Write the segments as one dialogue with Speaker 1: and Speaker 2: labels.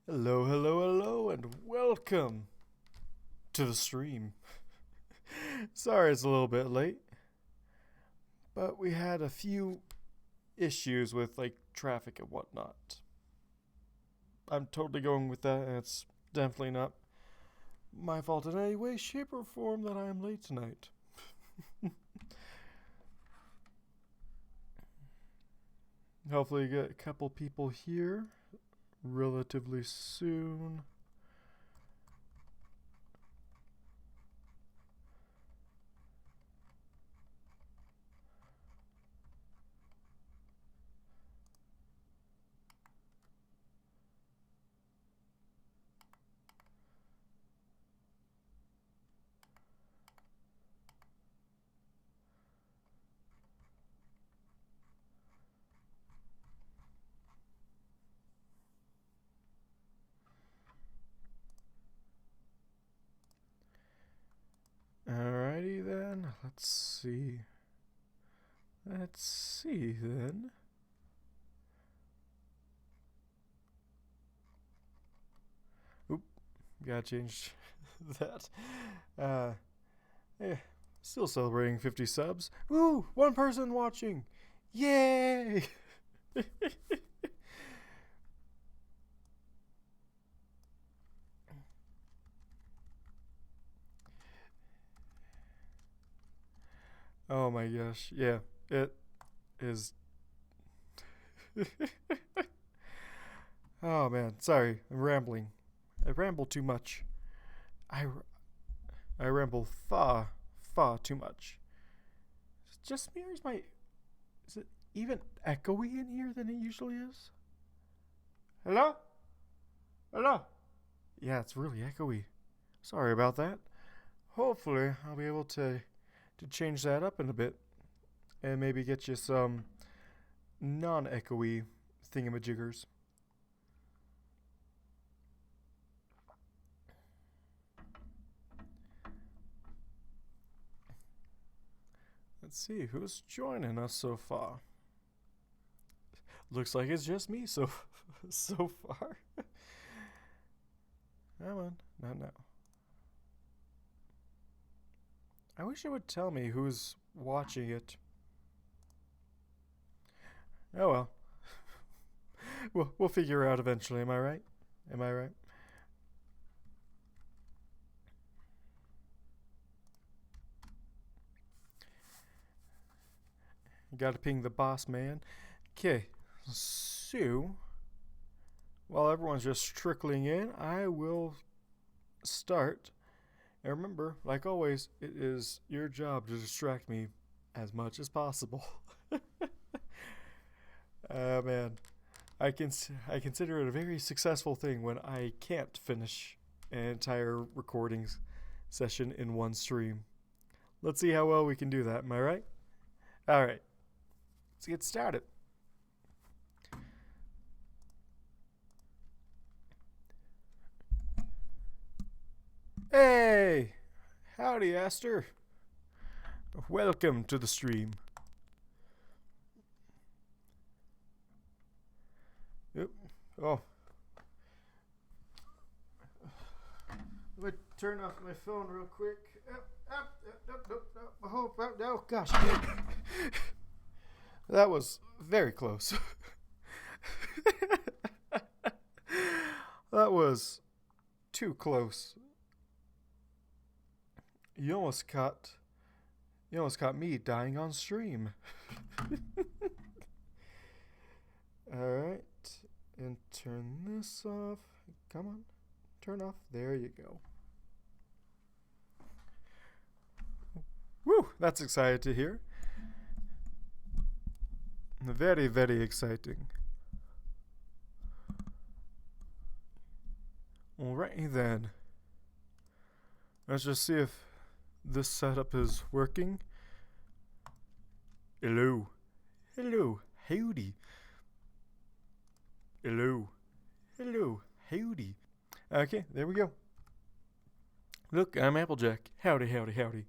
Speaker 1: Hello, hello, hello, and welcome to the stream. Sorry it's a little bit late, but we had a few issues with traffic and whatnot. I'm totally going with that, and it's definitely not my fault in any way, shape, or form that I am late tonight. Hopefully, get a couple people here relatively soon. Alrighty then, let's see. Let's see then. Oop, gotta change that. Yeah, still celebrating 50 subs. Woo! One person watching! Yay! Oh my gosh, yeah, it is. Oh man, sorry, I'm rambling. I ramble too much. I, I ramble far too much. Is it just me or is it even echoey in here than it usually is? Hello? Hello? Yeah, it's really echoey. Sorry about that. Hopefully, I'll be able to change that up in a bit and maybe get you some non-echoey thingamajiggers. Let's see who's joining us so far. Looks like it's just me so far. Come on, not now. I wish it would tell me who's watching it. Oh well. We'll figure out eventually, am I right? Am I right? Gotta ping the boss man. Okay, so while everyone's just trickling in, I will start. And remember, like always, it is your job to distract me as much as possible. Man, I consider it a very successful thing when I can't finish an entire recording session in one stream. Let's see how well we can do that. Am I right? All right, let's get started. Hey, howdy, Aster. Welcome to the stream. Yep. Oh. Let me turn off my phone real quick. Oh gosh. That was very close. That was too close. You almost caught me dying on stream. Alright. And turn this off. Come on. Turn off. There you go. Woo! That's exciting to hear. Very, very exciting. Alrighty then. Let's just see if this setup is working. Hello. Hello. Howdy. Hello. Hello. Howdy. Okay, there we go. Look, I'm Applejack. Howdy, howdy, howdy.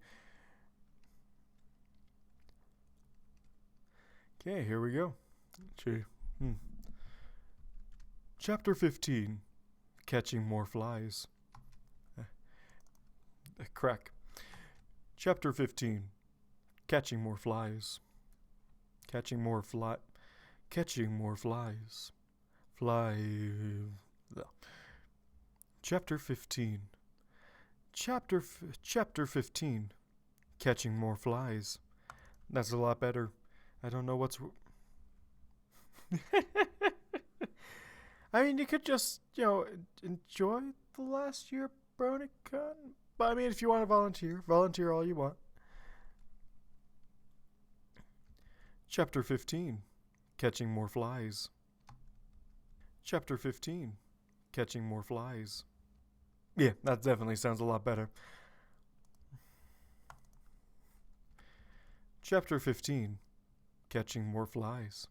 Speaker 1: Okay, here we go. Chapter 15. catching more flies. Crack. Chapter 15. Catching more flies. Catching more flies. Fly. Chapter 15. Chapter 15. Catching more flies. That's a lot better. I don't know what's... I mean, you could just, enjoy the last year BronyCon. But I mean, if you want to volunteer all you want. Chapter 15. Catching more flies. Chapter 15. Catching more flies. Yeah, that definitely sounds a lot better. Chapter 15. Catching more flies.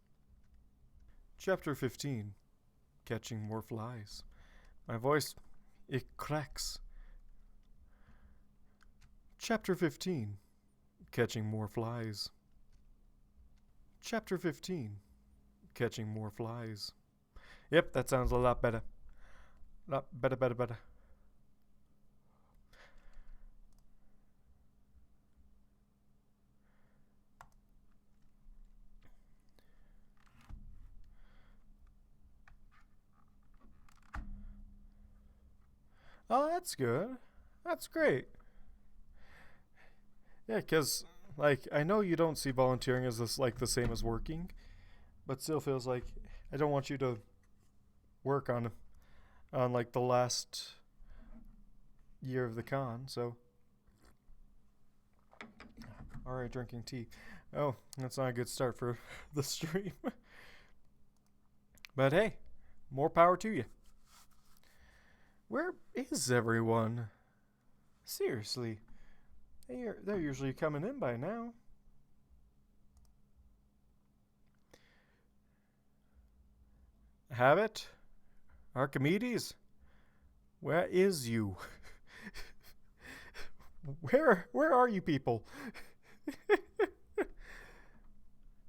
Speaker 1: Chapter 15. Catching more flies. My voice, it cracks. Chapter 15. Catching more flies. Chapter 15. Catching more flies. Yep, that sounds a lot better. Better. Oh, that's good. That's great. Yeah, because, I know you don't see volunteering as this, the same as working, but still feels like I don't want you to work on the last year of the con, so. Alright, drinking tea. Oh, that's not a good start for the stream. But hey, more power to you. Where is everyone? Seriously. They're usually coming in by now. Habit? Archimedes? Where is you? Where are you people?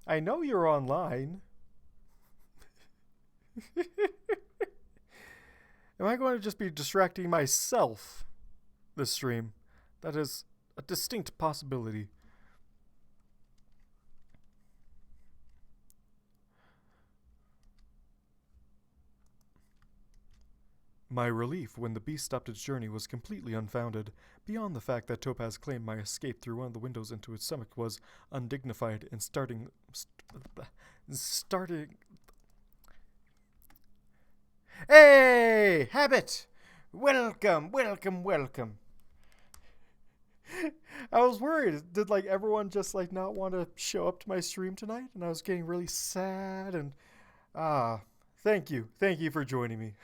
Speaker 1: I know you're online. Am I going to just be distracting myself this stream? That is a distinct possibility. My relief when the beast stopped its journey was completely unfounded. Beyond the fact that Topaz claimed my escape through one of the windows into its stomach was undignified and starting. Hey, Habit! Welcome. I was worried. Did everyone just not want to show up to my stream tonight? And I was getting really sad and thank you for joining me.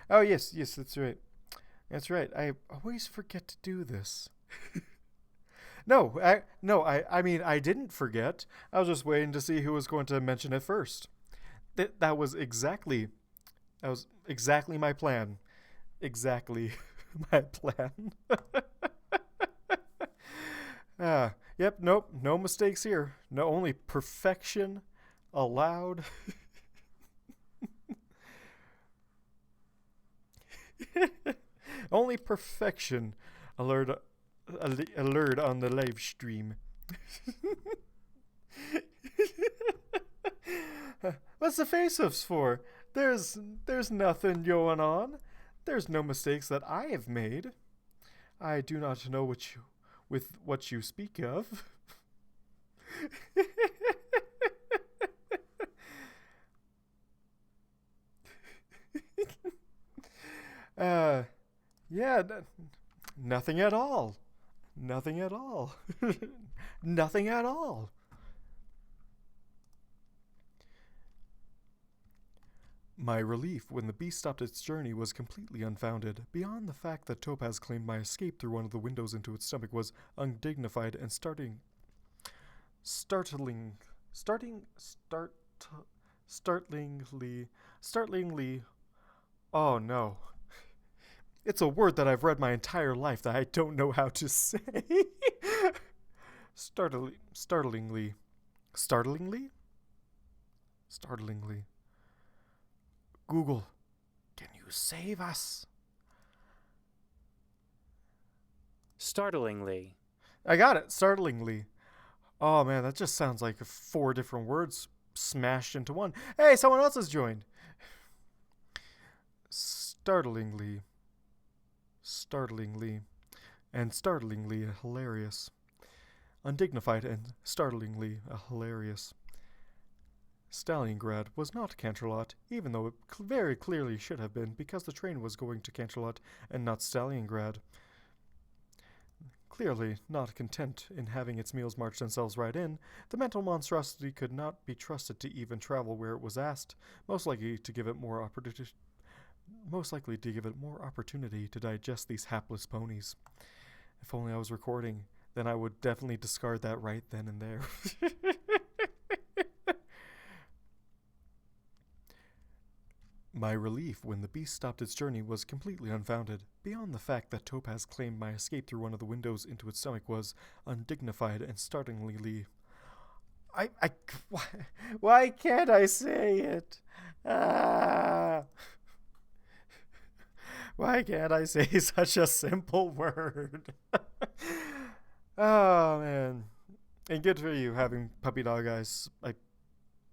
Speaker 1: Oh yes, that's right. I always forget to do this. I mean I didn't forget. I was just waiting to see who was going to mention it first. That was exactly my plan. Exactly my plan. Yep, nope, no mistakes here. No, only perfection allowed. Only perfection alert on the live stream. What's the face-offs for? There's nothing going on. There's no mistakes that I have made. I do not know what you speak of. Yeah, nothing at all. Nothing at all. Nothing at all. My relief when the beast stopped its journey was completely unfounded. Beyond the fact that Topaz claimed my escape through one of the windows into its stomach was undignified and startlingly. Oh no. It's a word that I've read my entire life that I don't know how to say. Startlingly. Google, can you save us?
Speaker 2: Startlingly.
Speaker 1: I got it. Startlingly. Oh man, that just sounds like 4 different words smashed into one. Hey, someone else has joined. Startlingly. Startlingly. And startlingly hilarious. Undignified and startlingly hilarious. Stalingrad was not Canterlot, even though it very clearly should have been, because the train was going to Canterlot and not Stalingrad. Clearly not content in having its meals march themselves right in, the mental monstrosity could not be trusted to even travel where it was asked, most likely to give it more opportunity to digest these hapless ponies. If only I was recording, then I would definitely discard that right then and there. My relief when the beast stopped its journey was completely unfounded. Beyond the fact that Topaz claimed my escape through one of the windows into its stomach was undignified and startlingly. Why can't I say it? Ah. Why can't I say such a simple word? Oh man, and good for you having puppy dog eyes.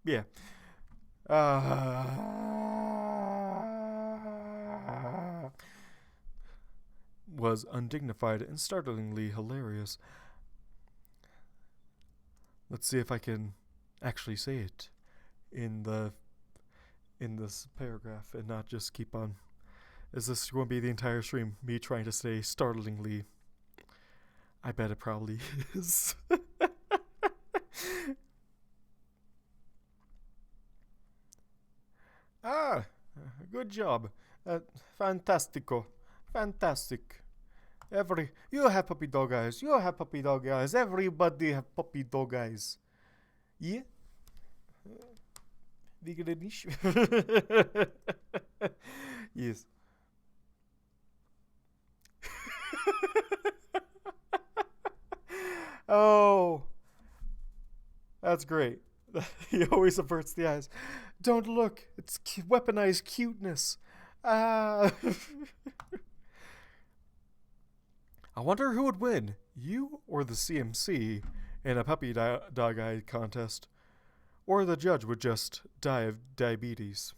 Speaker 1: Yeah. Was undignified and startlingly hilarious. Let's see if I can actually say it in this paragraph and not just keep on. Is this going to be the entire stream? Me trying to say startlingly? I bet it probably is. Good job. Fantastico. Fantastic. You have puppy dog eyes. You have puppy dog eyes. Everybody have puppy dog eyes. Yeah? Yes. Oh, that's great. He always averts the eyes. Don't look. It's weaponized cuteness. Ah. I wonder who would win, you or the CMC, in a puppy dog eye contest. Or the judge would just die of diabetes.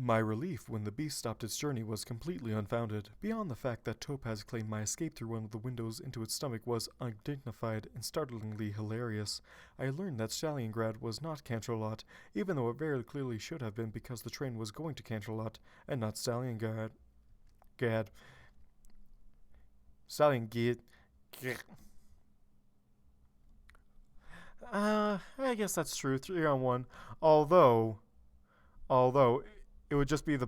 Speaker 1: My relief when the beast stopped its journey was completely unfounded. Beyond the fact that Topaz claimed my escape through one of the windows into its stomach was undignified and startlingly hilarious. I learned that Stalingrad was not Canterlot, even though it very clearly should have been because the train was going to Canterlot and not Stalingrad. Stalingrad. I guess that's true. 3-on-1. Although it would just be the.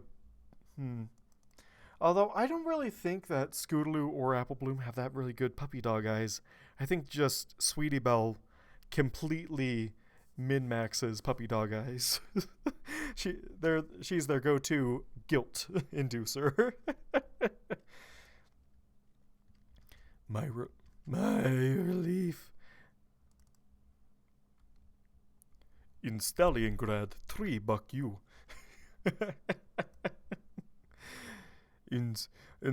Speaker 1: Although I don't really think that Scootaloo or Apple Bloom have that really good puppy dog eyes. I think just Sweetie Belle completely min-maxes puppy dog eyes. She's their go-to guilt inducer. My relief. In Stalingrad, 3 buck you. In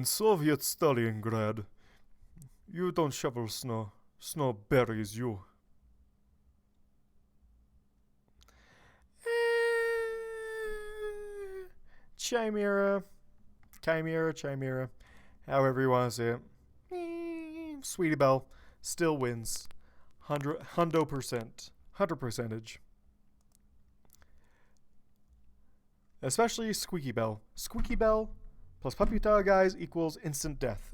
Speaker 1: Soviet Stalingrad, you don't shovel snow. Snow buries you. Chimera. However you want to say it. Sweetie Belle still wins. 100%. 100%. Especially Squeaky Belle. Squeaky Belle plus puppy dog eyes equals instant death.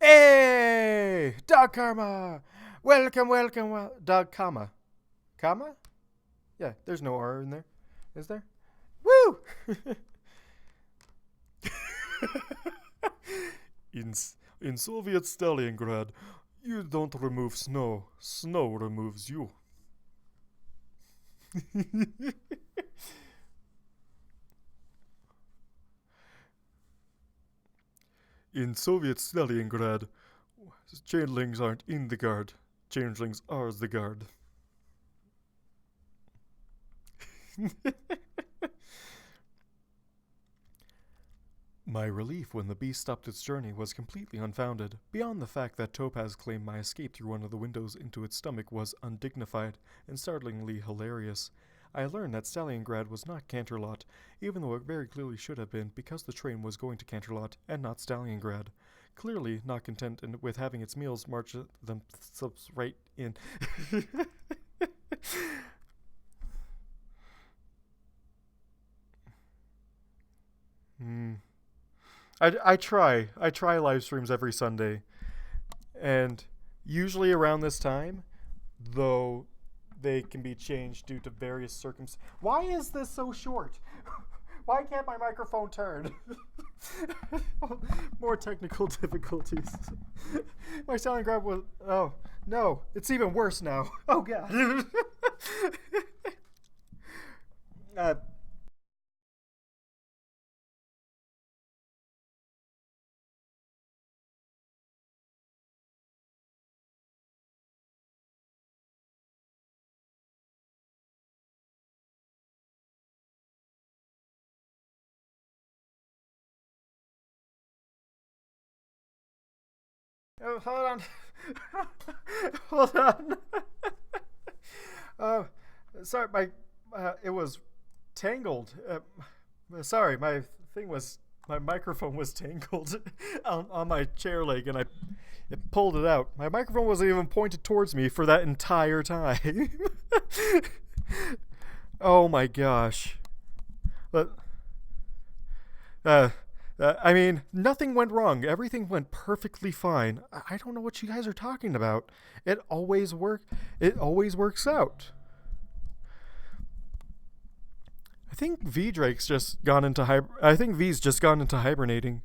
Speaker 1: Hey! Dog Karma! Welcome. Dog Karma. Karma? Yeah, there's no R in there. Is there? Woo! In Soviet Stalingrad, you don't remove snow. Snow removes you. In Soviet Stalingrad, changelings aren't in the guard. Changelings are the guard. My relief when the beast stopped its journey was completely unfounded. Beyond the fact that Topaz claimed my escape through one of the windows into its stomach was undignified and startlingly hilarious. I learned that Stalingrad was not Canterlot, even though it very clearly should have been, because the train was going to Canterlot and not Stalingrad. Clearly not content with having its meals march themselves right in. Hmm. I try. I try live streams every Sunday. And usually around this time, though they can be changed due to various circumstances. Why is this so short? Why can't my microphone turn? More technical difficulties. My sound grab was. Oh, no. It's even worse now. Oh, God. uh, hold on. Hold on. uh, sorry, it was tangled. Sorry, my microphone was tangled on my chair leg, and it pulled it out. My microphone wasn't even pointed towards me for that entire time. Oh my gosh. But, uh, I mean, nothing went wrong. Everything went perfectly fine. I don't know what you guys are talking about. It always works out. I think V's just gone into hibernating.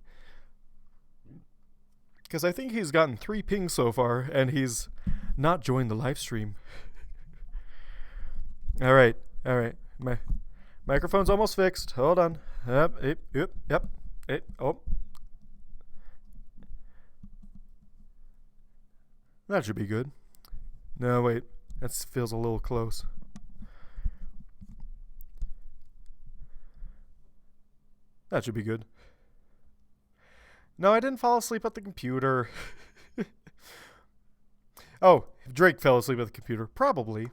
Speaker 1: Because I think he's gotten 3 pings so far, and he's not joined the live stream. All right. My microphone's almost fixed. Hold on. Yep. Oh, that should be good. No, wait. That feels a little close. That should be good. No, I didn't fall asleep at the computer. Oh, Drake fell asleep at the computer. Probably.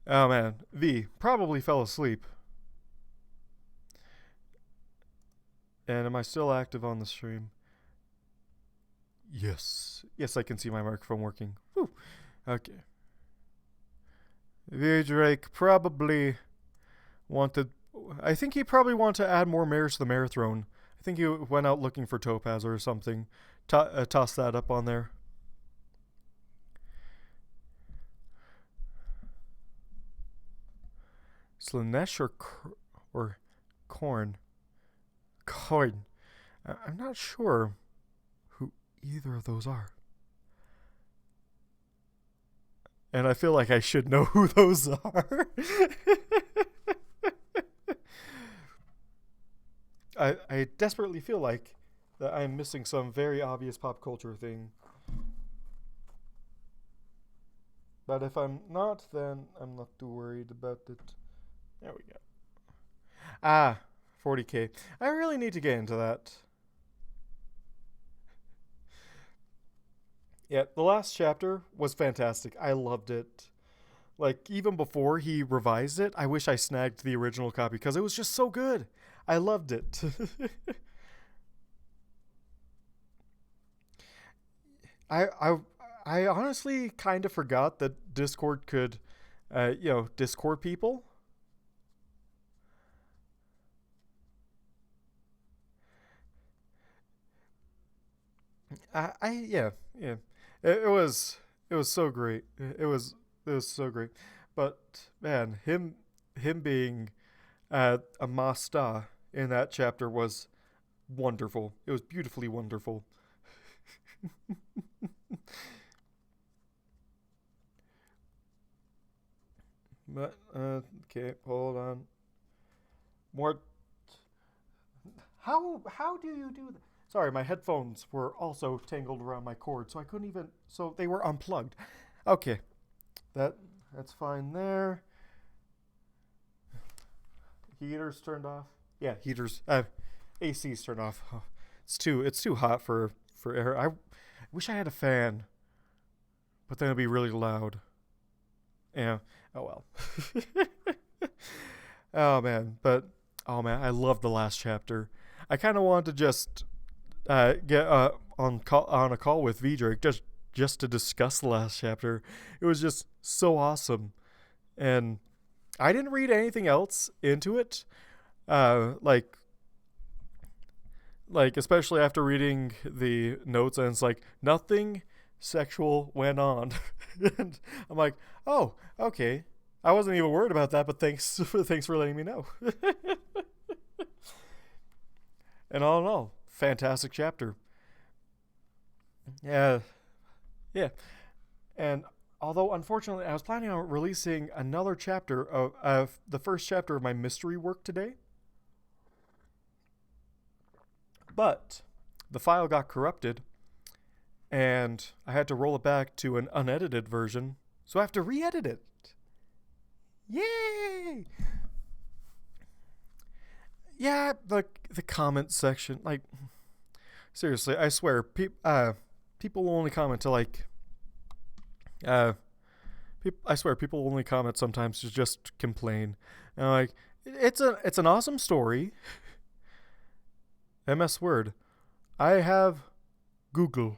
Speaker 1: Oh man, V probably fell asleep. And am I still active on the stream? Yes, I can see my microphone working. Whew. Okay. V Drake probably wanted. I think he probably wanted to add more mares to the mare throne. I think he went out looking for Topaz or something. Toss that up on there. Slanesh or Corn? Corn. I'm not sure who either of those are. And I feel like I should know who those are. I desperately feel like that I'm missing some very obvious pop culture thing. But if I'm not, then I'm not too worried about it. There we go. Ah, 40k. I really need to get into that. Yeah, the last chapter was fantastic. I loved it. Like, even before he revised it, I wish I snagged the original copy because it was just so good. I loved it. I, I, I honestly kind of forgot that Discord could, Discord people. Yeah. It was so great. It was so great. But man, him being a Masta in that chapter was wonderful. It was beautifully wonderful. But okay, hold on. More. How do you do that? Sorry, my headphones were also tangled around my cord, so I couldn't even. So they were unplugged. Okay, that that's fine there. Heaters turned off. Yeah, heaters. AC's turned off. Oh, it's too hot for air. I wish I had a fan, but then it'd be really loud. Yeah. Oh well. Oh man, but oh man, I love the last chapter. I kind of wanted to just get on a call with Vidrick just to discuss the last chapter. It was just so awesome, and I didn't read anything else into it. Like especially after reading the notes, and it's like nothing sexual went on, and I'm like, oh, okay. I wasn't even worried about that, but thanks for letting me know. And all in all, fantastic chapter. Yeah, yeah. And although unfortunately, I was planning on releasing another chapter of the first chapter of my mystery work today, but the file got corrupted, and I had to roll it back to an unedited version, so I have to re-edit it. Yay! Yeah, the comment section, like, seriously, I swear, people only comment to I swear people only comment sometimes to just complain. And like, it's an awesome story. MS Word. I have Google.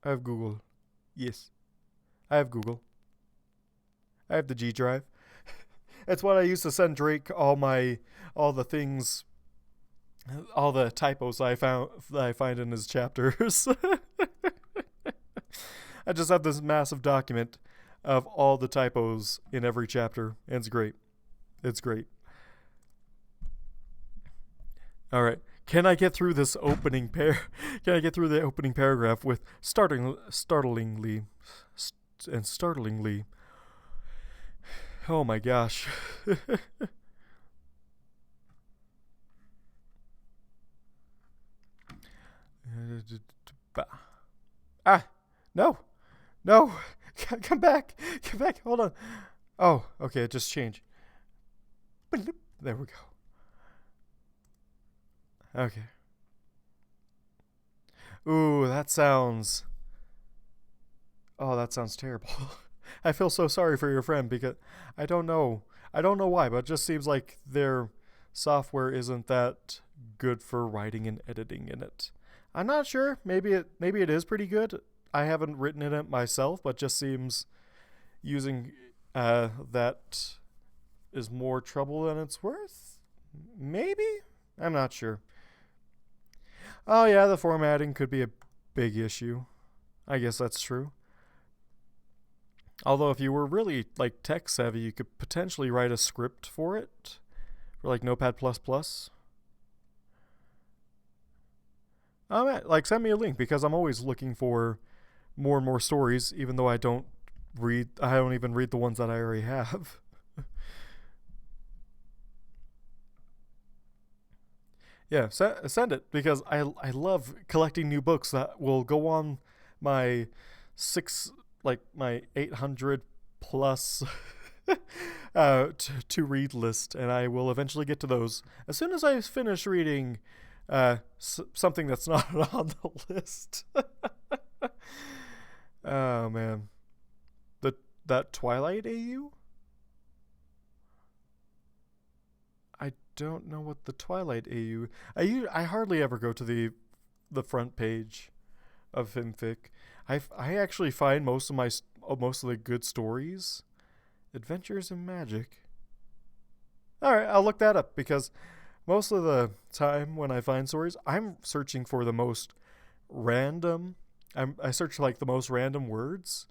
Speaker 1: I have Google. Yes, I have Google. I have the G drive. It's what I use to send Drake all the things, all the typos that I find in his chapters. I just have this massive document of all the typos in every chapter, and it's great. It's great. All right. Can I get through this opening Can I get through the opening paragraph with startlingly. Oh my gosh. Ah, no. No. Come back. Come back. Hold on. Oh, okay, it just changed. There we go. Okay. Ooh, that sounds. Oh, that sounds terrible. I feel so sorry for your friend because I don't know. I don't know why, but it just seems like their software isn't that good for writing and editing in it. I'm not sure. Maybe it is pretty good. I haven't written in it myself, but just seems using that is more trouble than it's worth. Maybe? I'm not sure. Oh yeah, the formatting could be a big issue. I guess that's true. Although if you were really like tech savvy, you could potentially write a script for it, for like Notepad++. Like send me a link because I'm always looking for more and more stories, even though I don't even read the ones that I already have. Yeah, send it because I love collecting new books that will go on my my 800 plus to read list, and I will eventually get to those as soon as I finish reading something that's not on the list. Oh man, that Twilight AU. I don't know what the Twilight AU. I hardly ever go to the front page of Fanfic. I actually find most of the good stories, Adventures in Magic. All right, I'll look that up because most of the time when I find stories, I'm searching for the most random. I search like the most random words.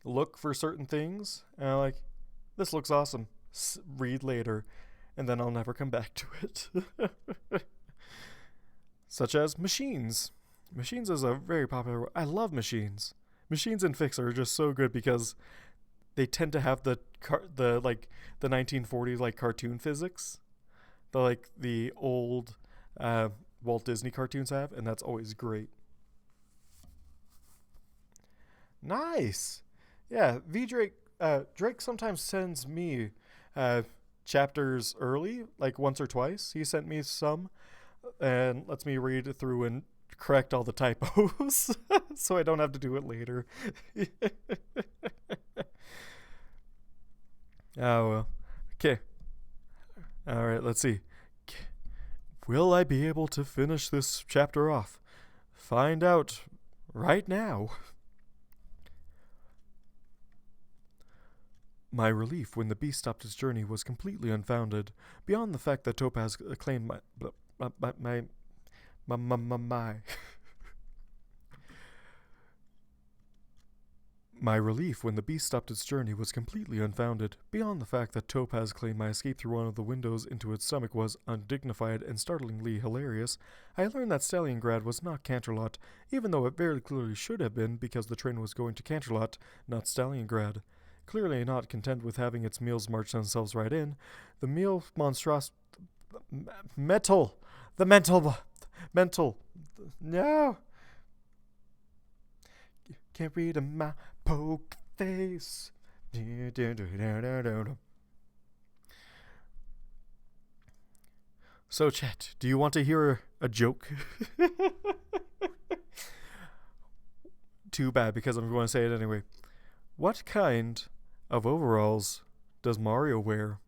Speaker 1: Look for certain things, and I'm like, this looks awesome. Read later, and then I'll never come back to it. Such as machines. Machines is a very popular word. I love machines. Machines and fics are just so good because they tend to have the 1940s like cartoon physics, the old Walt Disney cartoons have, and that's always great. Nice. Yeah, V Drake. Drake sometimes sends me uh, chapters early, like once or twice. He sent me some and lets me read it through and correct all the typos, so I don't have to do it later. Oh well. Okay. All right. Let's see. Will I be able to finish this chapter off? Find out right now. My relief when the beast stopped its journey was completely unfounded, beyond the fact that Topaz claimed my My relief when the beast stopped its journey was completely unfounded, beyond the fact that Topaz claimed my escape through one of the windows into its stomach was undignified and startlingly hilarious. I learned that Stalingrad was not Canterlot, even though it very clearly should have been because the train was going to Canterlot, not Stalingrad. Clearly not content with having its meals march themselves right in, the meal monstrosity... Mental! The mental... No! Can't read my poke face. So, chat, do you want to hear a joke? Too bad, because I'm going to say it anyway. What kind of overalls does Mario wear?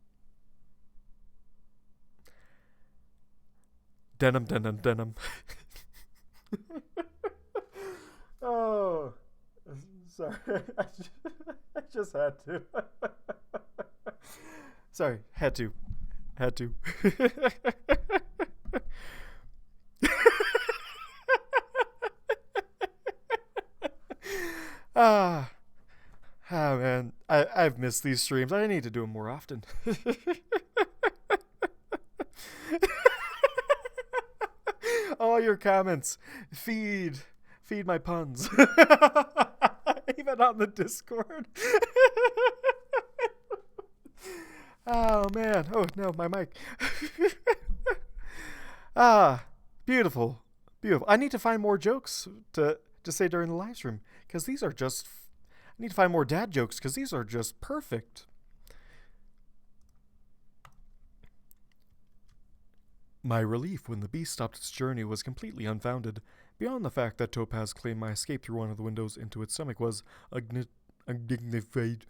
Speaker 1: Denim. Oh, sorry. I just had to. Sorry, had to. Ah, man, I've missed these streams. I need to do them more often. All your comments, feed my puns. Even on the Discord. Oh man, oh no, my mic. Beautiful. I need to find more jokes to say during the live stream, because these are just, I need to find more dad jokes because these are just perfect. My relief when the beast stopped its journey was completely unfounded, beyond the fact that Topaz claimed my escape through one of the windows into its stomach was undignified.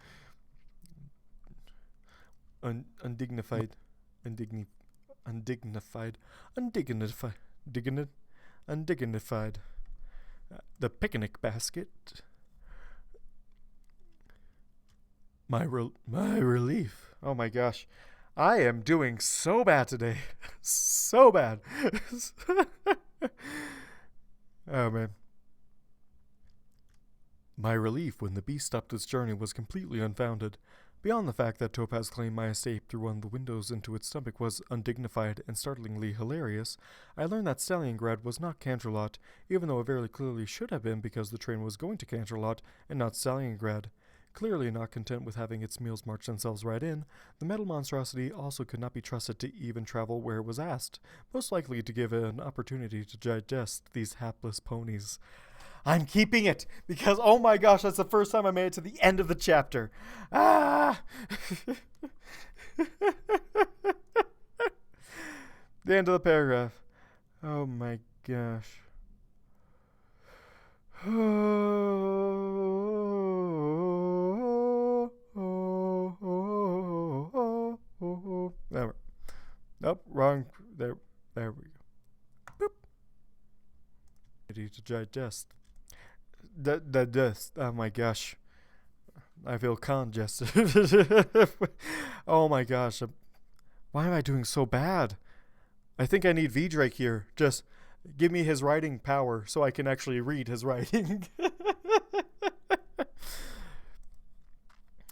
Speaker 1: The picnic basket. My relief. Oh my gosh. I am doing so bad today. So bad. Oh man. My relief when the beast stopped its journey was completely unfounded, beyond the fact that Topaz claimed my escape through one of the windows into its stomach was undignified and startlingly hilarious. I learned that Stalingrad was not Canterlot, even though it very clearly should have been because the train was going to Canterlot and not Stalingrad. Clearly not content with having its meals march themselves right in, the metal monstrosity also could not be trusted to even travel where it was asked, most likely to give it an opportunity to digest these hapless ponies. I'm keeping it, because oh my gosh, that's the first time I made it to the end of the chapter. The end of the paragraph. Oh my gosh. There. Nope, wrong. There we go. Boop. To digest. Oh my gosh. I feel congested. Oh my gosh. Why am I doing so bad? I think I need V Drake here. Just give me his writing power so I can actually read his writing.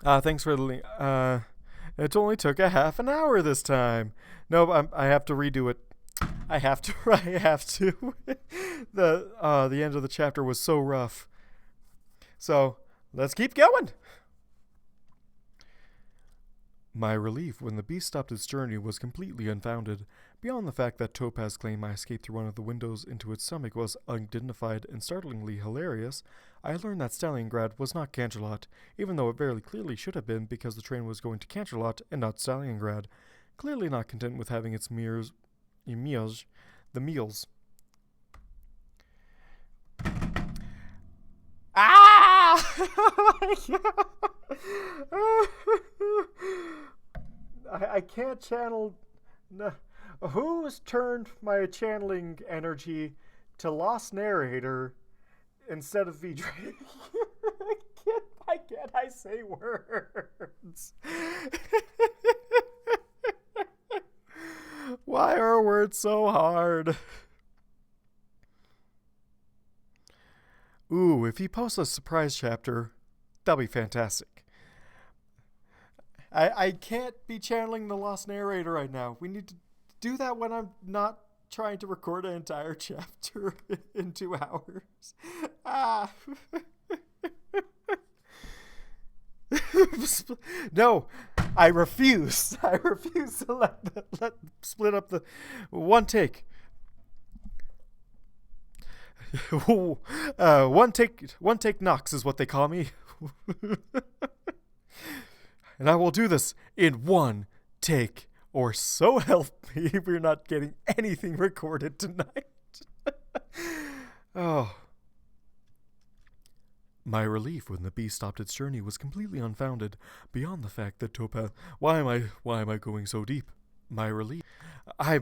Speaker 1: Thanks for the link. It only took a half an hour this time. No, I have to redo it. I have to. The end of the chapter was so rough. So let's keep going. My relief when the beast stopped its journey was completely unfounded. Beyond the fact that Topaz claimed my escape through one of the windows into its stomach was undignified and startlingly hilarious, I learned that Stalingrad was not Canterlot, even though it very clearly should have been because the train was going to Canterlot and not Stalingrad. Clearly not content with having its meals, the meals. Ah! I can't channel. No. Who's turned my channeling energy to Lost Narrator instead of V Drake? Why can't I say words? Why are words so hard? Ooh, if he posts a surprise chapter, that'll be fantastic. I can't be channeling the Lost Narrator right now. We need to do that when I'm not trying to record an entire chapter in 2 hours. Ah. No, I refuse. I refuse to let split up the one take. One take knocks is what they call me. And I will do this in one take, or so help me, we're not getting anything recorded tonight. Oh. My relief when the beast stopped its journey was completely unfounded, beyond the fact that Topaz... Why am I going so deep? My relief... why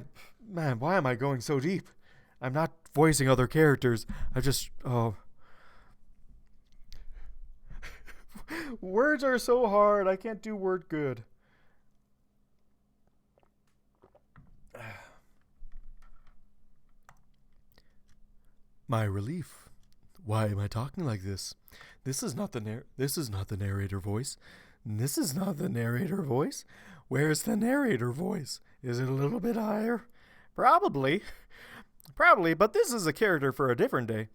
Speaker 1: am I going so deep? I'm not voicing other characters. I just... Oh... Words are so hard. I can't do word good. My relief. Why am I talking like this? This is not the narrator voice. This is not the narrator voice. Where's the narrator voice? Is it a little bit higher? Probably, but this is a character for a different day.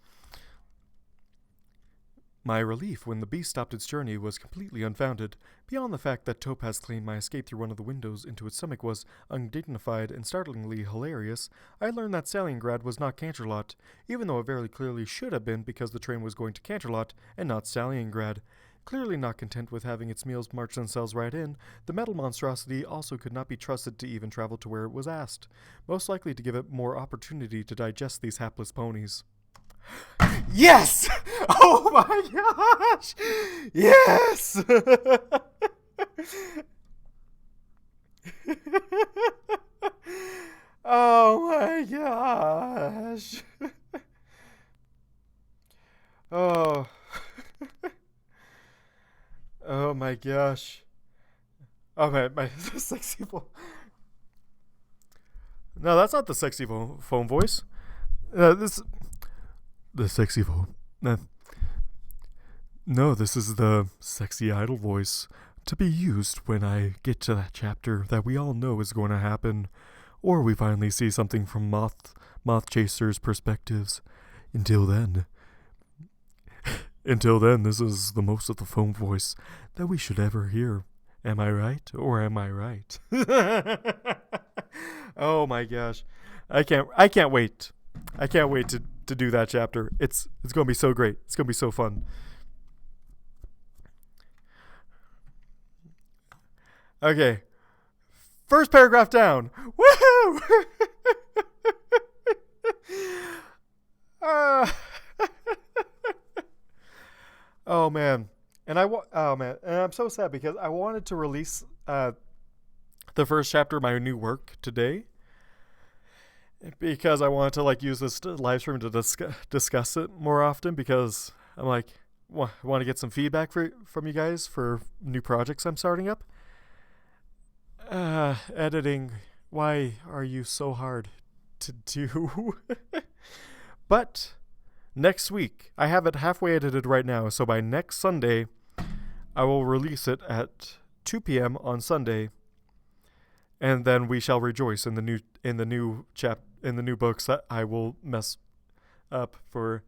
Speaker 1: My relief when the beast stopped its journey was completely unfounded, beyond the fact that Topaz claimed my escape through one of the windows into its stomach was undignified and startlingly hilarious. I learned that Stalingrad was not Canterlot, even though it very clearly should have been because the train was going to Canterlot and not Stalingrad. Clearly not content with having its meals march themselves right in, the metal monstrosity also could not be trusted to even travel to where it was asked, most likely to give it more opportunity to digest these hapless ponies. Yes! Oh my gosh! Yes! Oh my gosh! Oh. Oh my gosh. Oh my sexy phone. No, that's not the sexy phone voice. The sexy phone. No, this is the sexy idol voice to be used when I get to that chapter that we all know is going to happen, or we finally see something from Moth Chaser's perspectives. Until then, this is the most of the phone voice that we should ever hear. Am I right, or am I right? Oh my gosh, I can't wait. I can't wait to do that chapter. It's gonna be so great. It's gonna be so fun. Okay, first paragraph down. Woohoo! Oh man, and and I'm so sad because I wanted to release the first chapter of my new work today, because I wanted to use this live stream to discuss it more often, because I'm I want to get some feedback from you guys for new projects I'm starting up. Editing, why are you so hard to do? But next week, I have it halfway edited right now, so by next Sunday, I will release it at 2 p.m. on Sunday, and then we shall rejoice in the new books that I will mess up for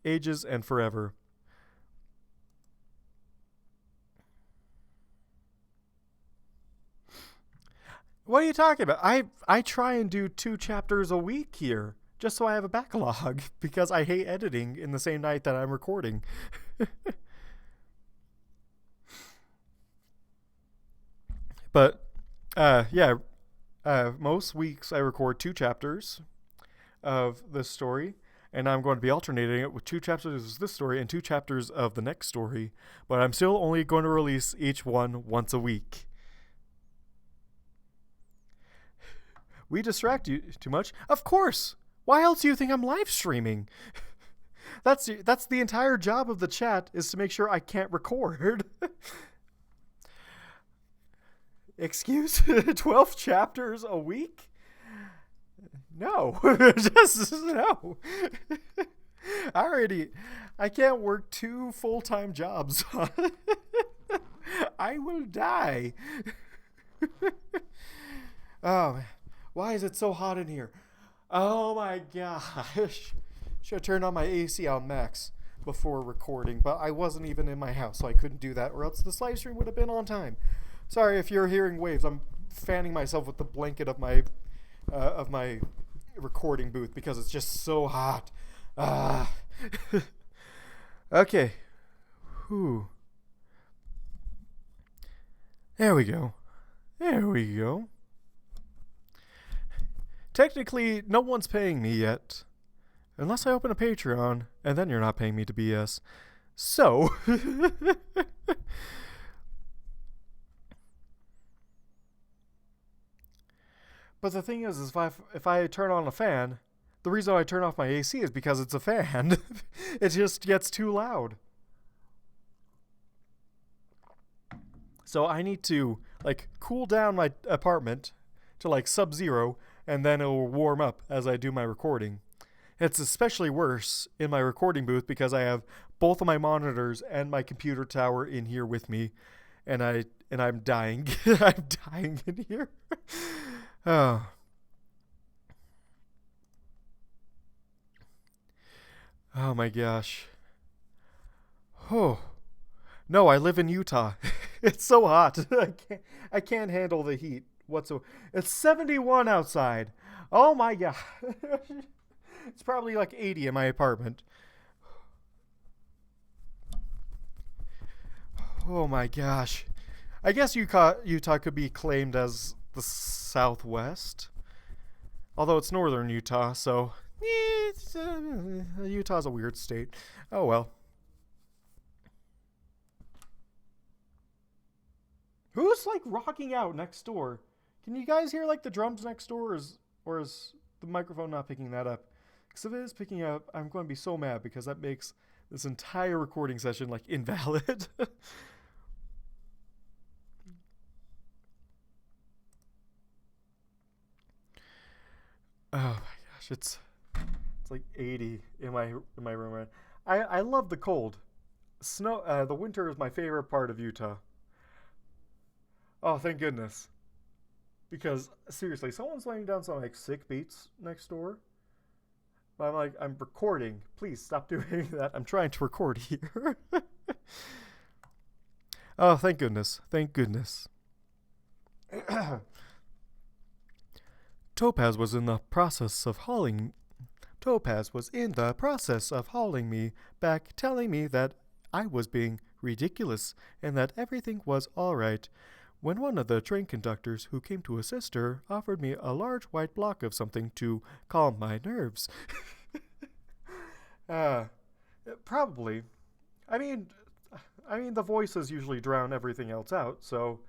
Speaker 1: ages and forever. What are you talking about? I try and do 2 chapters a week here, just so I have a backlog, because I hate editing in the same night that I'm recording. But, yeah, most weeks I record 2 chapters of this story, and I'm going to be alternating it with 2 chapters of this story and 2 chapters of the next story, but I'm still only going to release each one once a week. We distract you too much? Of course! Why else do you think I'm live streaming? That's the entire job of the chat, is to make sure I can't record. Excuse? 12 chapters a week? No. Just no. I can't work 2 full-time jobs. I will die. Oh, man. Why is it so hot in here? Oh my gosh. Should have turned on my AC on max before recording, but I wasn't even in my house, so I couldn't do that, or else this live stream would have been on time. Sorry if you're hearing waves. I'm fanning myself with the blanket of my recording booth because it's just so hot. Okay. Whew. There we go. There we go. Technically, no one's paying me yet. Unless I open a Patreon, and then you're not paying me to BS. So... But the thing is if I turn on a fan, the reason I turn off my AC is because it's a fan. It just gets too loud. So I need to, like, cool down my apartment to, like, sub-zero, and then it will warm up as I do my recording. It's especially worse in my recording booth because I have both of my monitors and my computer tower in here with me, and I'm dying. I'm dying in here. Oh. Oh my gosh. Oh. No, I live in Utah. It's so hot. I can't handle the heat whatsoever. It's 71 outside. Oh my god. It's probably like 80 in my apartment. Oh my gosh. I guess Utah could be claimed as the Southwest. Although it's northern Utah, so Utah's a weird state. Oh well. Who's like rocking out next door? Can you guys hear like the drums next door, or is the microphone not picking that up? Because if it is picking up, I'm going to be so mad because that makes this entire recording session like invalid. Oh my gosh, it's like 80 in my room right. I love the cold. Snow. The winter is my favorite part of Utah. Oh, thank goodness. Because seriously, someone's laying down some like sick beats next door. But I'm like, I'm recording. Please stop doing that. I'm trying to record here. Oh, thank goodness. Thank goodness. Topaz was in the process of hauling me back, telling me that I was being ridiculous and that everything was all right, when one of the train conductors who came to assist her offered me a large white block of something to calm my nerves. Probably. I mean, the voices usually drown everything else out, so...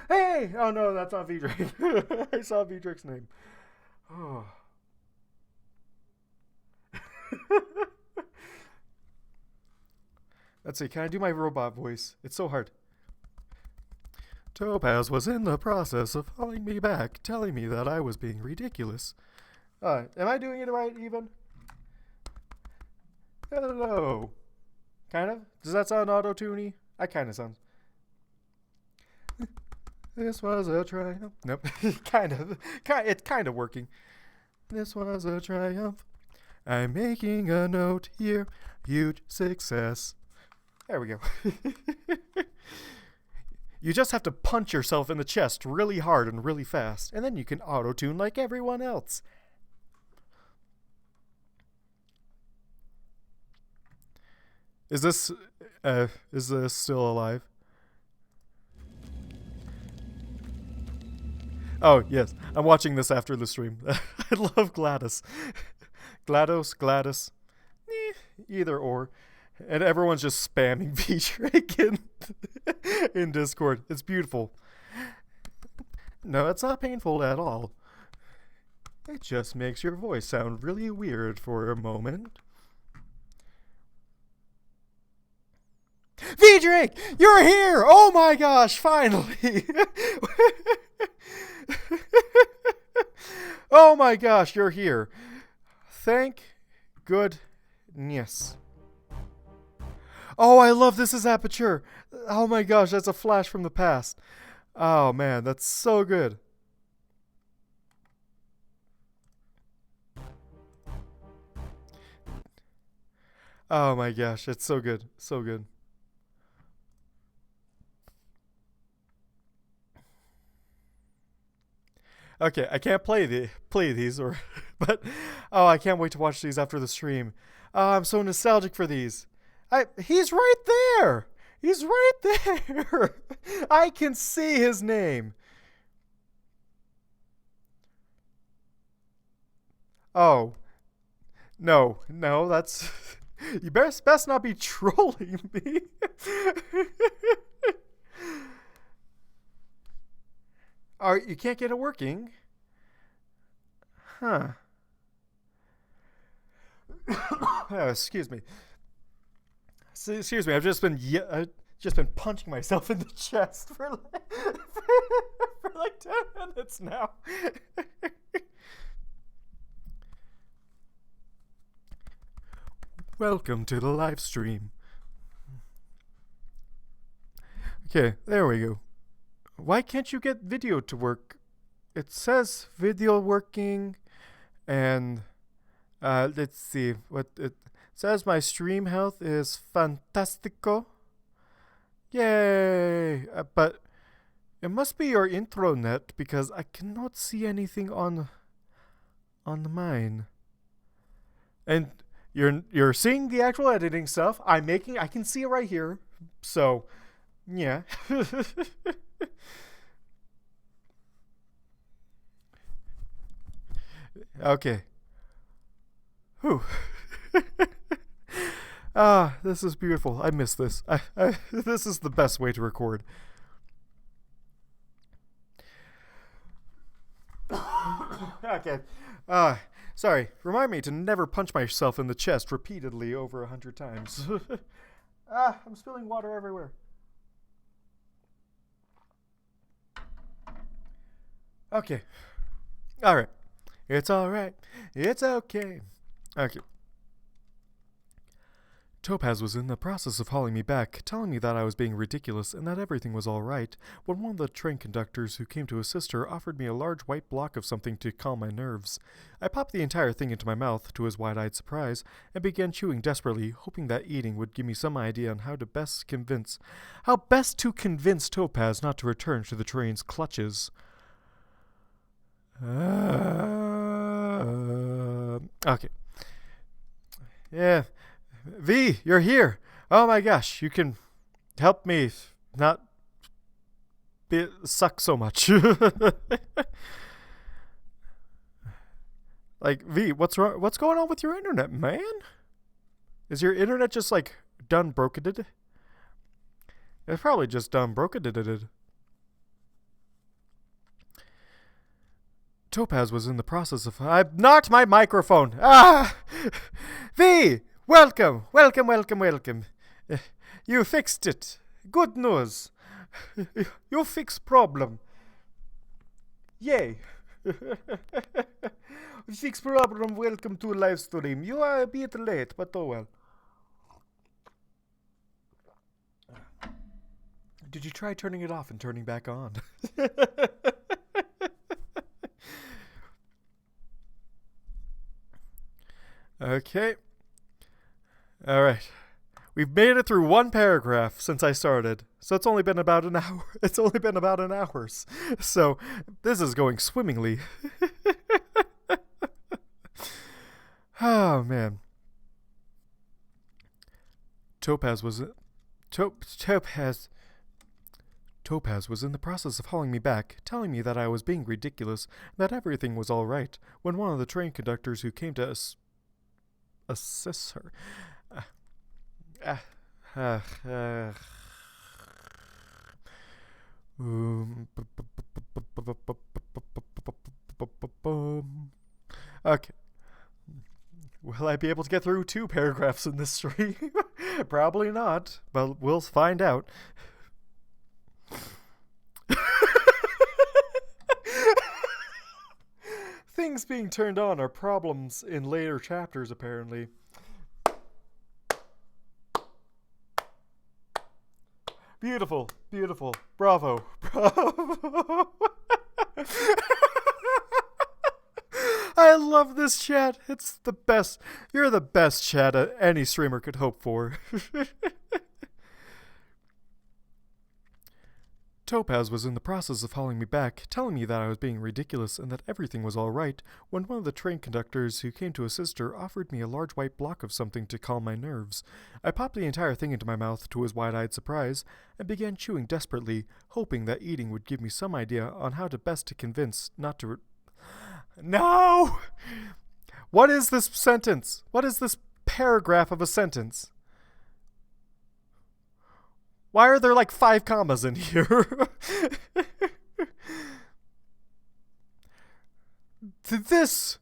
Speaker 1: Hey! Oh no, that's not Vidrick. I saw Vidrick's name. Oh. Let's see, can I do my robot voice? It's so hard. Topaz was in the process of calling me back, telling me that I was being ridiculous. Am I doing it right, even? Hello. Kind of? Does that sound auto-tuney? I kind of sound... This was a triumph. Nope. Kind of. It's kind of working. This was a triumph. I'm making a note here. Huge success. There we go. You just have to punch yourself in the chest really hard and really fast, and then you can auto-tune like everyone else. Is this still alive? Oh, yes. I'm watching this after the stream. I love Gladys. Gladys. Either or. And everyone's just spamming V-Drake in Discord. It's beautiful. No, it's not painful at all. It just makes your voice sound really weird for a moment. V-Drake! You're here! Oh my gosh, finally! Oh my gosh, you're here. Thank goodness. Oh, I love this is Aperture. Oh my gosh, that's a flash from the past. Oh man, that's so good. Oh my gosh, it's so good. So good. Okay, I can't play these or but oh, I can't wait to watch these after the stream. I'm so nostalgic for these. He's right there. He's right there. I can see his name. Oh. No, that's you best not be trolling me. You can't get it working? Huh. Excuse me. Excuse me. I've just been punching myself in the chest for like 10 minutes now. Welcome to the live stream. Okay, there we go. Why can't you get video to work? It says video working, and let's see what it says. My stream health is fantastico. Yay! But it must be your intranet because I cannot see anything on mine. And you're seeing the actual editing stuff. I can see it right here. So, yeah. Okay. Whew. This is beautiful. I miss this. This is the best way to record. Okay. Sorry. Remind me to never punch myself in the chest repeatedly over 100 times. I'm spilling water everywhere. Okay. Alright. It's alright. It's okay. Okay. Topaz was in the process of hauling me back, telling me that I was being ridiculous and that everything was all right, when one of the train conductors who came to assist her offered me a large white block of something to calm my nerves. I popped the entire thing into my mouth, to his wide-eyed surprise, and began chewing desperately, hoping that eating would give me some idea on how best to convince Topaz not to return to the train's clutches. Okay. Yeah. V, you're here. Oh my gosh, you can help me not suck so much. Like, V, what's wrong? What's going on with your internet, man? Is your internet just like done broken-ed? It's probably just done broken-ed. Topaz was in the process of... I knocked my microphone. V! Welcome. You fixed it. Good news. You fixed problem. Yay. Fix problem. Welcome to live stream. You are a bit late, but oh well. Did you try turning it off and turning back on? Okay. All right. We've made it through one paragraph since I started, so it's only been about an hour. It's only been about an hour, so this is going swimmingly. Oh man. Topaz was in the process of hauling me back, telling me that I was being ridiculous and that everything was all right, when one of the train conductors who came to assist her. Okay. Will I be able to get through 2 paragraphs in this stream? Probably not, but we'll find out. Things being turned on are problems in later chapters, apparently. Beautiful, beautiful. Bravo, bravo. I love this chat. It's the best. You're the best chat any streamer could hope for. Topaz was in the process of hauling me back, telling me that I was being ridiculous and that everything was all right, when one of the train conductors who came to assist her offered me a large white block of something to calm my nerves. I popped the entire thing into my mouth to his wide-eyed surprise and began chewing desperately, hoping that eating would give me some idea on how to best to convince not to... No! What is this sentence? What is this paragraph of a sentence? Why are there like 5 commas in here? This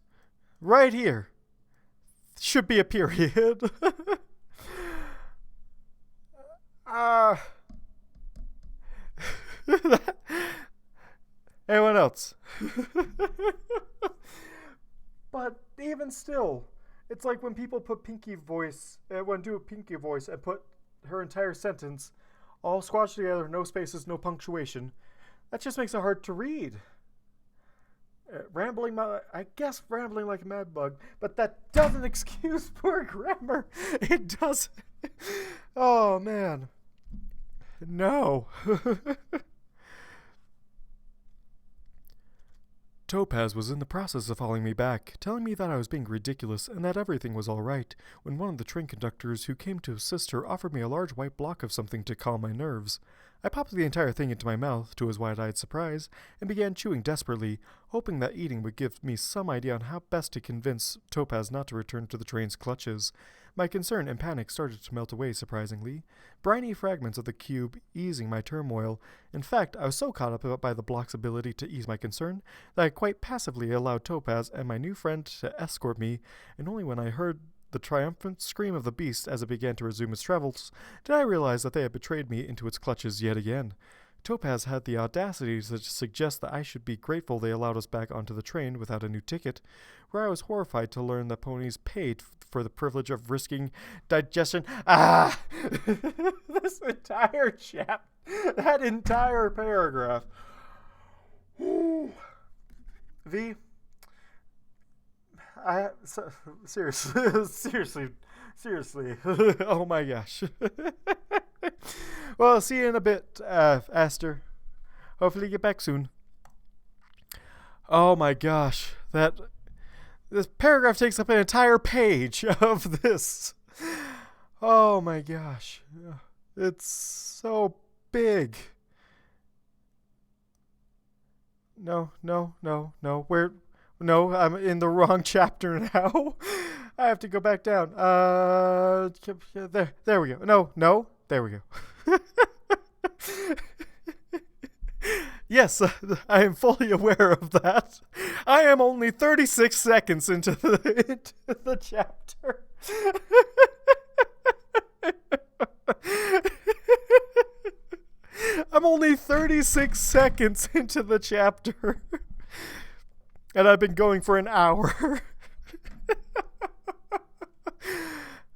Speaker 1: right here should be a period. Anyone else? But even still, it's like when people put do a pinky voice and put her entire sentence all squashed together, no spaces, no punctuation. That just makes it hard to read. Rambling like a mad bug, but that doesn't excuse poor grammar. It doesn't. Oh man. No. Topaz was in the process of hauling me back, telling me that I was being ridiculous and that everything was all right, when one of the train conductors who came to assist her offered me a large white block of something to calm my nerves. I popped the entire thing into my mouth, to his wide-eyed surprise, and began chewing desperately, hoping that eating would give me some idea on how best to convince Topaz not to return to the train's clutches. My concern and panic started to melt away surprisingly, briny fragments of the cube easing my turmoil. In fact, I was so caught up by the block's ability to ease my concern that I quite passively allowed Topaz and my new friend to escort me, and only when I heard the triumphant scream of the beast as it began to resume its travels did I realize that they had betrayed me into its clutches yet again. Topaz had the audacity to suggest that I should be grateful they allowed us back onto the train without a new ticket, where I was horrified to learn that ponies paid for the privilege of risking digestion. This entire that entire paragraph. V, seriously, oh my gosh. Well, I'll see you in a bit, Aster. Hopefully you get back soon. Oh my gosh, this paragraph takes up an entire page of this. Oh my gosh. It's so big. No. No, I'm in the wrong chapter now. I have to go back down. There we go. No, there we go. Yes, I am fully aware of that. I am only 36 seconds into the chapter. I'm only 36 seconds into the chapter. And I've been going for an hour.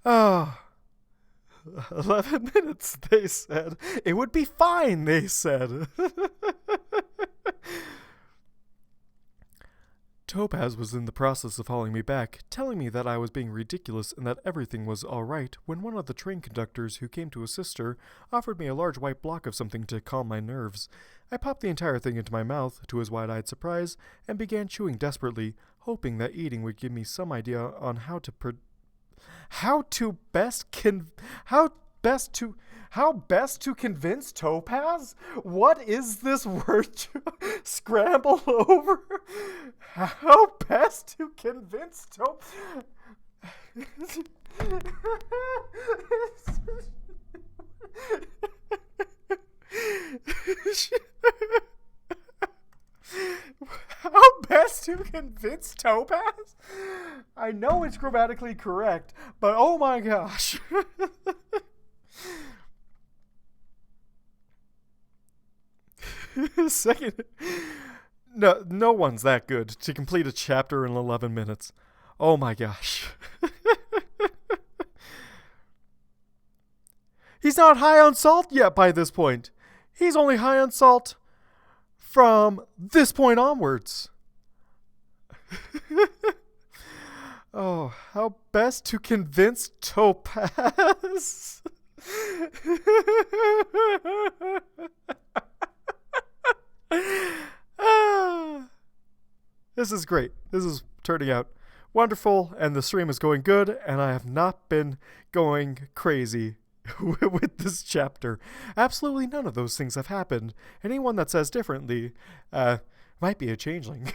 Speaker 1: Oh. 11 minutes, they said. It would be fine, they said. Topaz was in the process of hauling me back, telling me that I was being ridiculous and that everything was alright, when one of the train conductors who came to assist her offered me a large white block of something to calm my nerves. I popped the entire thing into my mouth, to his wide-eyed surprise, and began chewing desperately, hoping that eating would give me some idea on how best to convince Topaz? What is this word to scramble over? How best to convince Topaz? How best to convince Topaz? I know it's grammatically correct, but oh my gosh. Second, no one's that good to complete a chapter in 11 minutes. Oh my gosh. He's not high on salt yet by this point. He's only high on salt from this point onwards. Oh, how best to convince Topaz? This is great. This is turning out wonderful, and the stream is going good, and I have not been going crazy with this chapter. Absolutely none of those things have happened. Anyone that says differently might be a changeling.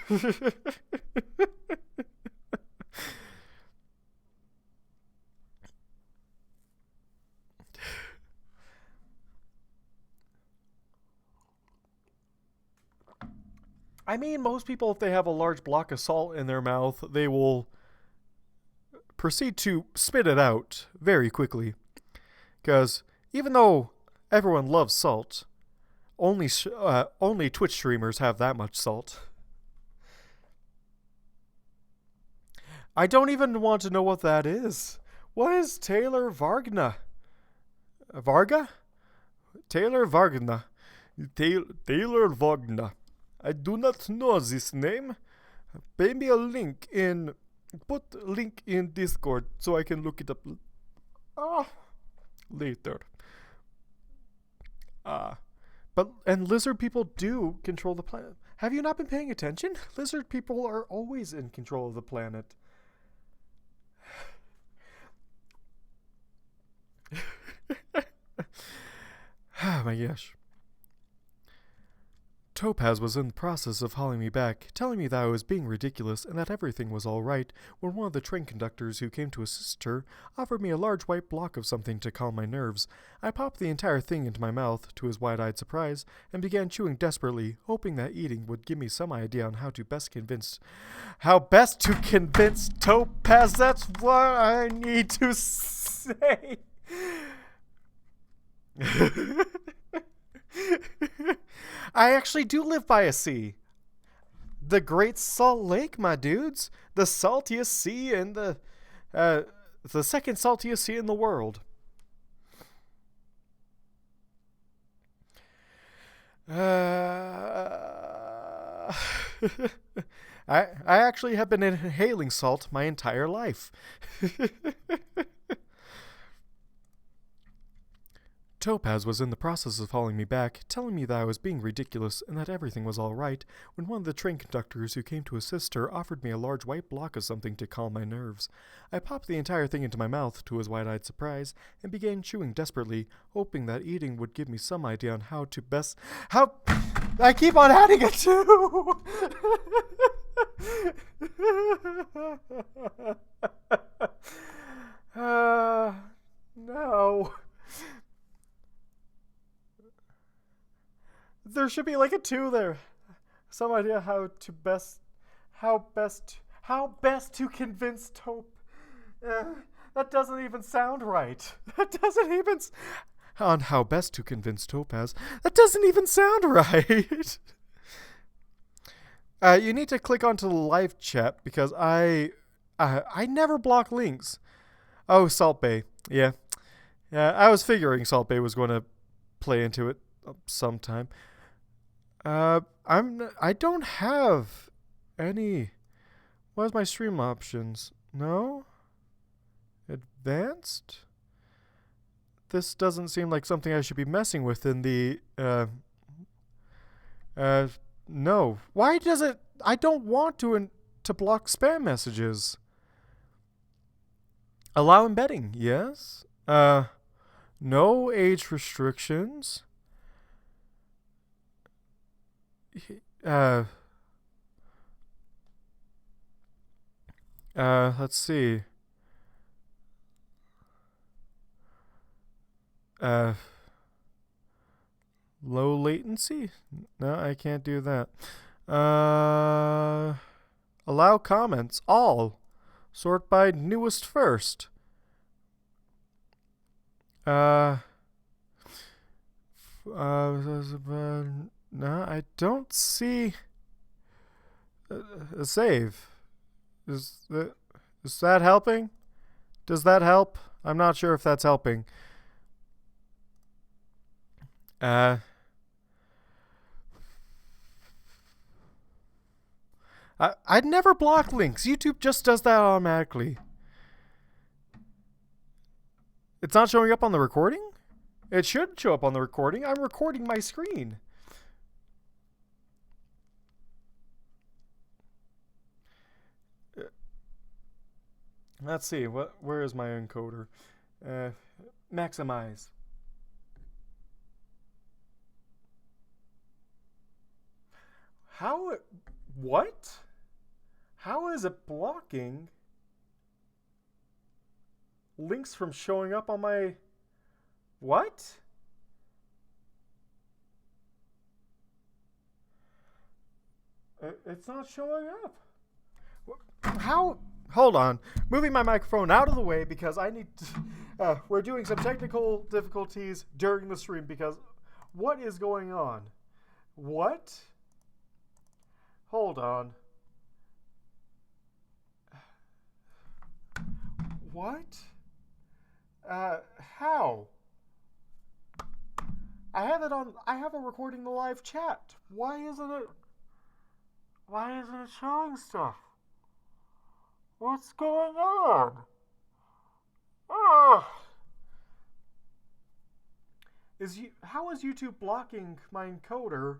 Speaker 1: I mean, most people, if they have a large block of salt in their mouth, they will proceed to spit it out very quickly. Because even though everyone loves salt, only Twitch streamers have that much salt. I don't even want to know what that is. What is Taylor Vargna? Varga? Taylor Vargna. Taylor Vargna. I do not know this name. Pay me a link in... Put a link in Discord so I can look it up later. And lizard people do control the planet. Have you not been paying attention? Lizard people are always in control of the planet. Oh my gosh. Topaz was in the process of hauling me back, telling me that I was being ridiculous and that everything was all right, when one of the train conductors who came to assist her offered me a large white block of something to calm my nerves. I popped the entire thing into my mouth, to his wide-eyed surprise, and began chewing desperately, hoping that eating would give me some idea on how best to convince Topaz. That's what I need to say. I actually do live by a sea. The Great Salt Lake, my dudes. The saltiest sea in the second saltiest sea in the world. I actually have been inhaling salt my entire life. Topaz was in the process of hauling me back, telling me that I was being ridiculous and that everything was all right, when one of the train conductors who came to assist her offered me a large white block of something to calm my nerves. I popped the entire thing into my mouth, to his wide-eyed surprise, and began chewing desperately, hoping that eating would give me some idea on how I keep on adding it too! No. There should be like a 2 there. Some idea how best to convince Tope. That doesn't even sound right. On how best to convince Topaz. That doesn't even sound right. You need to click onto the live chat because I never block links. Oh, Salt Bay. Yeah, I was figuring Salt Bay was going to play into it sometime. I don't have any What's my stream options? No? Advanced? This doesn't seem like something I should be messing with in the, no. Why does it, I don't want to block spam messages. Allow embedding, yes. No age restrictions. Let's see. Low latency? No, I can't do that. Allow comments. All. Sort by newest first. No, I don't see a save. Is that helping? Does that help? I'm not sure if that's helping. I'd never block links. YouTube just does that automatically. It's not showing up on the recording? It should show up on the recording. I'm recording my screen. Let's see. Where is my encoder? Maximize. What? How is it blocking links from showing up on my... What? It's not showing up. How? Hold on. Moving my microphone out of the way because I need to... we're doing some technical difficulties during the stream because... What is going on? What? Hold on. What? How? I have it recording the live chat. Why isn't it showing stuff? What's going on? Ugh. How is YouTube blocking my encoder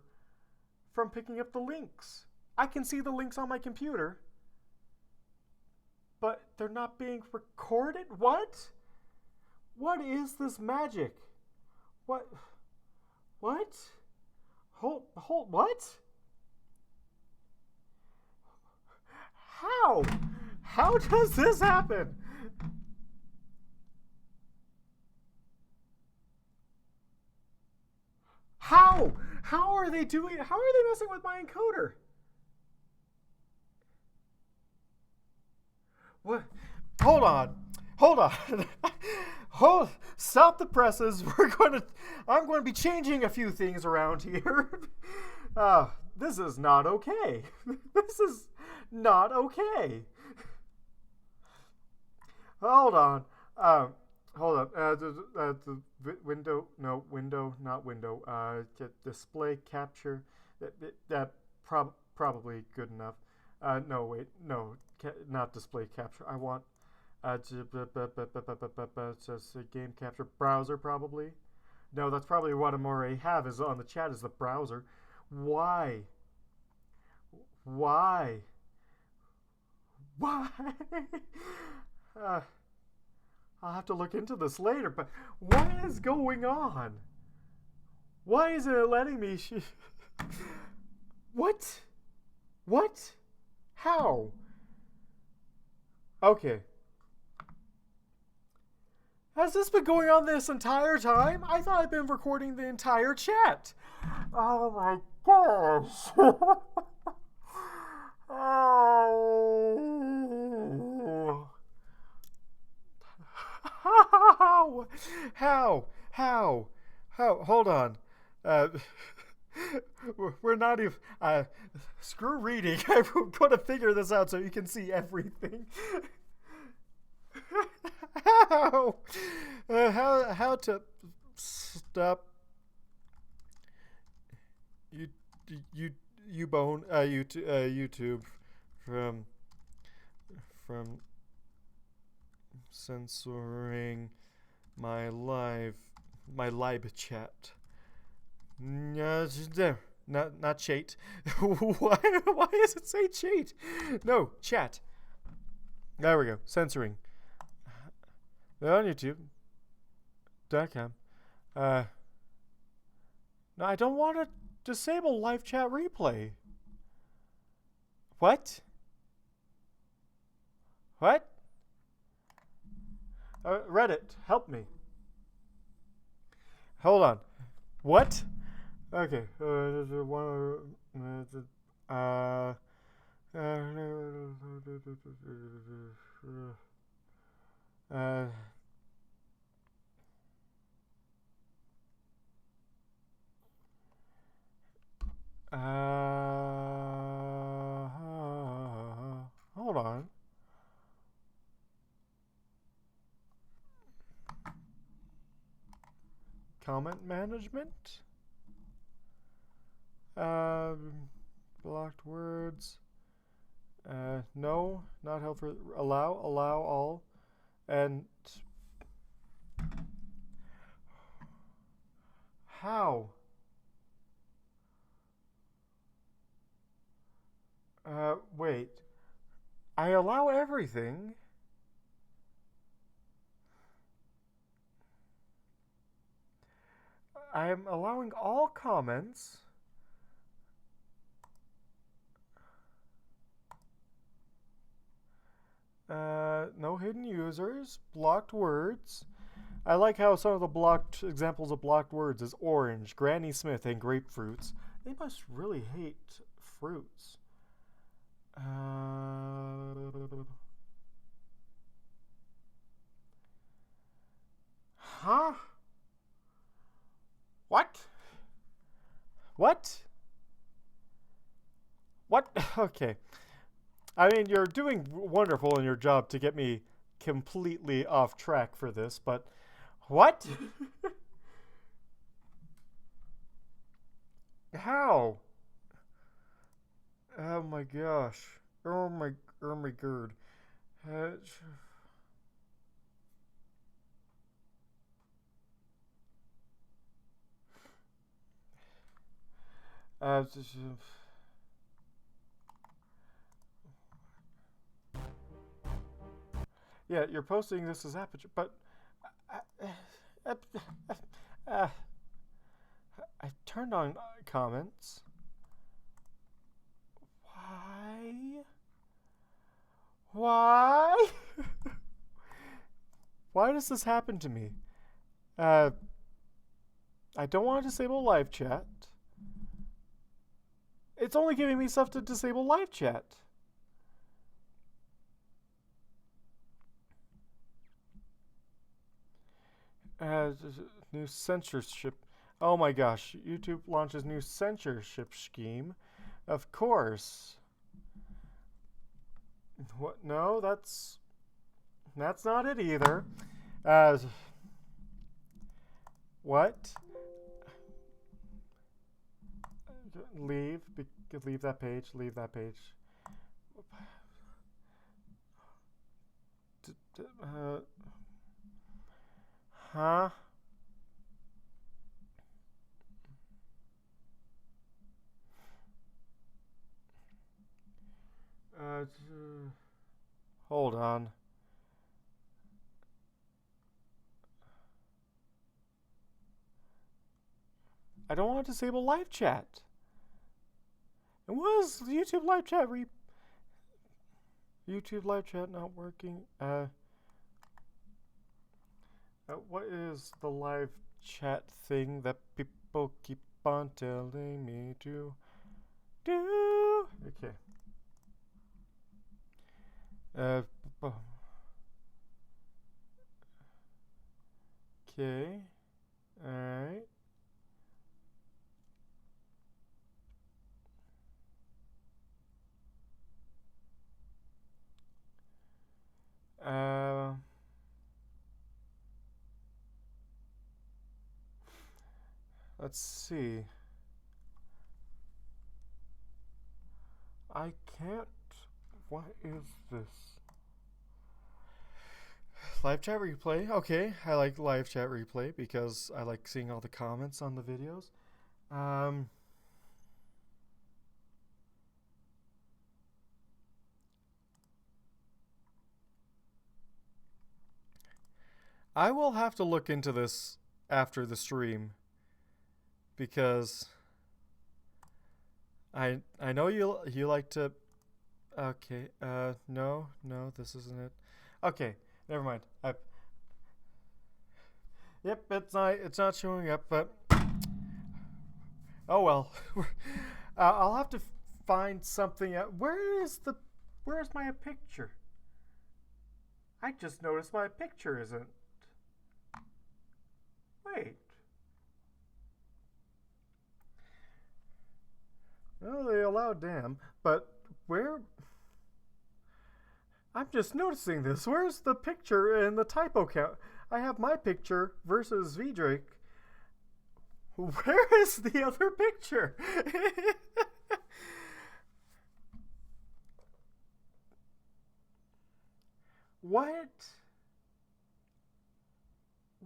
Speaker 1: from picking up the links? I can see the links on my computer, but they're not being recorded? What? What is this magic? What? Hold, what? How? How does this happen? How? How are they messing with my encoder? What? Hold on. Stop the presses. I'm going to be changing a few things around here. This is not okay. This is not okay. Hold on. Display capture. That probably good enough. No, wait, no, not display capture. I want just a game capture browser probably. No, that's probably what I'm already have is on the chat is the browser. Why? I'll have to look into this later, but what is going on? Why isn't it letting me? What? How? Okay. Has this been going on this entire time? I thought I'd been recording the entire chat. Oh my gosh. Oh. How? Hold on. We're not even... screw reading. I'm going to figure this out so you can see everything. How to stop YouTube from from censoring my live chat. Not cheat. Why does it say cheat? No, chat. There we go. Censoring. They're on YouTube.com. No, I don't want to disable live chat replay. What? What? Reddit, help me. Hold on. What? Okay. Hold on. Comment management? Blocked words. No, not helpful. Allow all. And how? Wait. I allow everything. I am allowing all comments. No hidden users, blocked words. I like how some of the blocked examples of blocked words is orange, Granny Smith, and grapefruits. They must really hate fruits. Huh? What? What? What? Okay. I mean, you're doing wonderful in your job to get me completely off track for this, but what? How? Oh my gosh. Oh my god. Uh, yeah, you're posting this as aperture, but I turned on comments. Why? Why? Why does this happen to me? I don't want to disable live chat. It's only giving me stuff to disable live chat. New censorship. Oh my gosh. YouTube launches new censorship scheme. Of course. What? No, that's not it either. What? Leave that page. Leave that page. Huh? Hold on. I don't want to disable live chat. And what is YouTube live chat YouTube live chat not working? What is the live chat thing that people keep on telling me to do? Okay. Okay. Alright. Let's see. I can't. What is this? live chat replay. Okay, I like live chat replay because I like seeing all the comments on the videos. I will have to look into this after the stream because I know you like to. Okay, no, this isn't it. Okay, never mind. Yep, it's not showing up, but oh well. I'll have to find something out. Where's my picture? I just noticed my picture isn't. Wait. Oh, they allowed damn, but where? I'm just noticing this. Where's the picture in the typo count? I have my picture versus V Drake. Where is the other picture? What?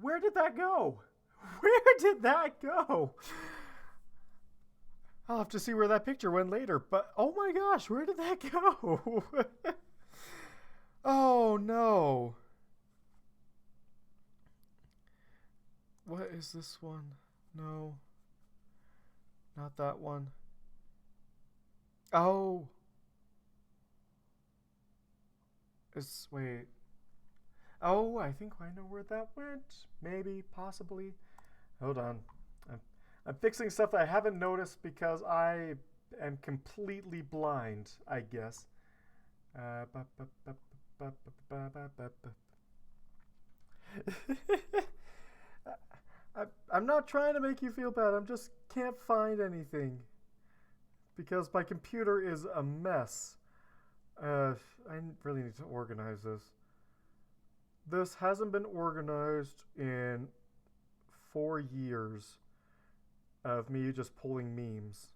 Speaker 1: Where did that go? Where did that go? I'll have to see where that picture went later, but oh my gosh, where did that go? Oh no. What is this one? No. Not that one. Oh. Wait. Oh, I think I know where that went. Maybe, possibly. Hold on. I'm fixing stuff that I haven't noticed because I am completely blind, I guess. I'm not trying to make you feel bad. I just can't find anything because my computer is a mess. I really need to organize this. This hasn't been organized in 4 years of me just pulling memes.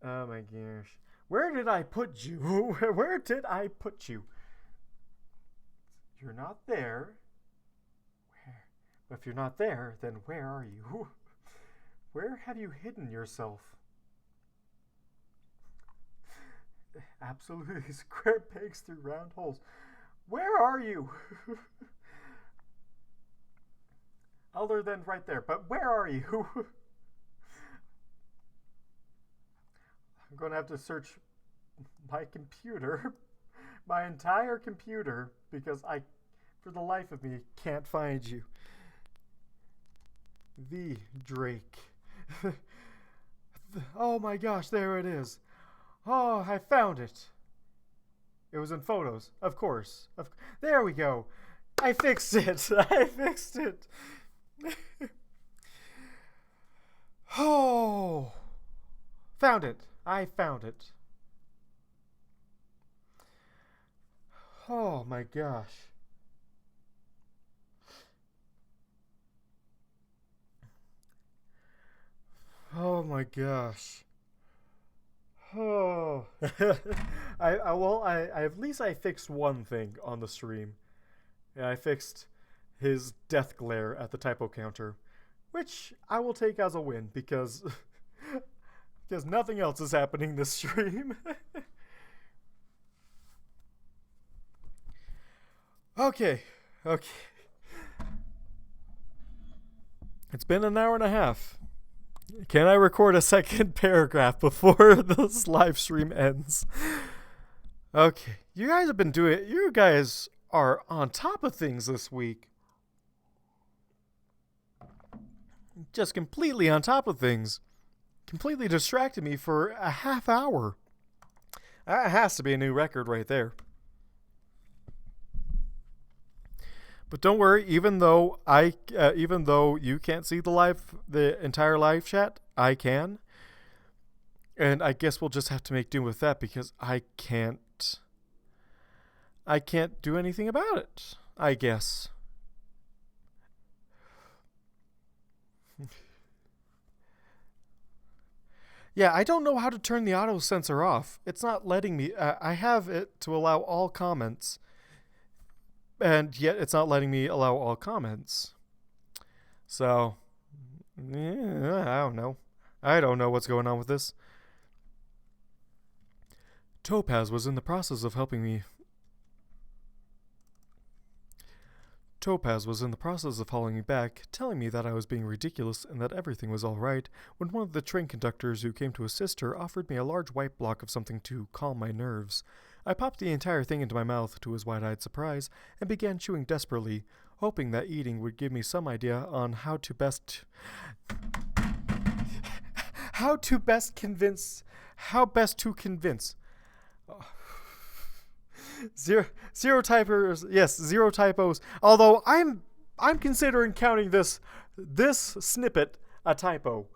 Speaker 1: Oh my gosh. Where did I put you? Where did I put you? You're not there. Where? But if you're not there, then where are you? Where have you hidden yourself? Absolutely square pegs through round holes. Where are you? Other than right there, but where are you? I'm going to have to search my computer, my entire computer, because I, for the life of me, can't find you. The Drake. Oh my gosh, there it is. Oh, I found it. It was in photos, of course. There we go. I fixed it. I fixed it. Oh. Found it. I found it. Oh my gosh. Oh my gosh. Oh. I at least I fixed one thing on the stream. Yeah, I fixed his death glare at the typo counter, which I will take as a win because nothing else is happening this stream. Okay. It's been an hour and a half. Can I record a second paragraph before this live stream ends? Okay. You guys are on top of things this week. Just completely on top of things. Completely distracted me for a half hour. That has to be a new record right there. But don't worry, even though you can't see the entire live chat, I can. And I guess we'll just have to make do with that because I can't do anything about it, I guess. Yeah, I don't know how to turn the auto censor off. It's not letting me. I have it to allow all comments. and yet it's not letting me allow all comments. So, yeah, I don't know. I don't know what's going on with this. Topaz was in the process of helping me. Topaz was in the process of hauling me back, telling me that I was being ridiculous and that everything was all right, when one of the train conductors who came to assist her offered me a large white block of something to calm my nerves. I popped the entire thing into my mouth to his wide-eyed surprise and began chewing desperately, hoping that eating would give me some idea on how to best convince. Zero typers. Yes, zero typos. Although I'm considering counting this snippet a typo.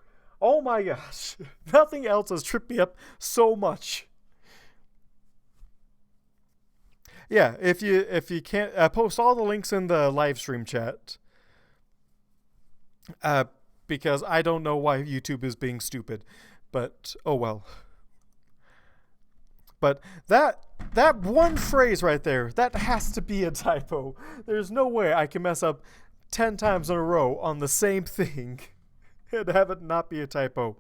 Speaker 1: Oh my gosh. Nothing else has tripped me up so much. Yeah, if you can't post all the links in the live stream chat. Because I don't know why YouTube is being stupid, but oh well. But that one phrase right there, that has to be a typo. There's no way I can mess up 10 times in a row on the same thing and have it not be a typo.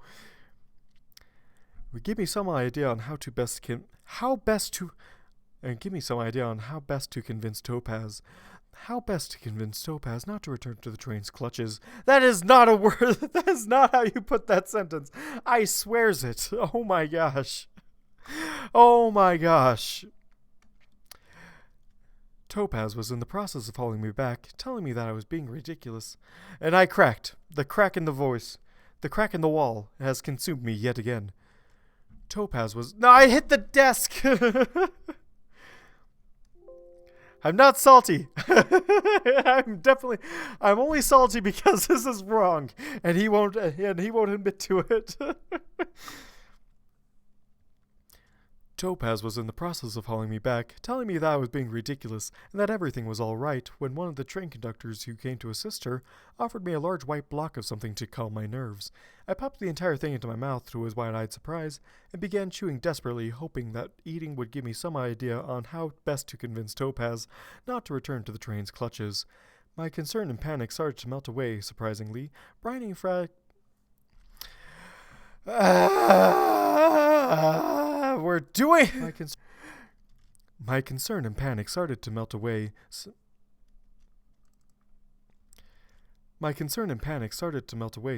Speaker 1: Would give me some idea on how best to convince Topaz. How best to convince Topaz not to return to the train's clutches. That is not a word. That is not how you put that sentence. I swears it. Oh my gosh. Oh my gosh. Topaz was in the process of hauling me back, telling me that I was being ridiculous. And I cracked. The crack in the voice. The crack in the wall has consumed me yet again. Topaz was... No, I hit the desk! I'm not salty. I'm only salty because this is wrong. And he won't admit to it. Topaz was in the process of hauling me back, telling me that I was being ridiculous and that everything was all right, when one of the train conductors who came to assist her offered me a large white block of something to calm my nerves. I popped the entire thing into my mouth to his wide-eyed surprise and began chewing desperately, hoping that eating would give me some idea on how best to convince Topaz not to return to the train's clutches. My concern and panic started to melt away, surprisingly. Brining we're doing. My concern and panic started to melt away.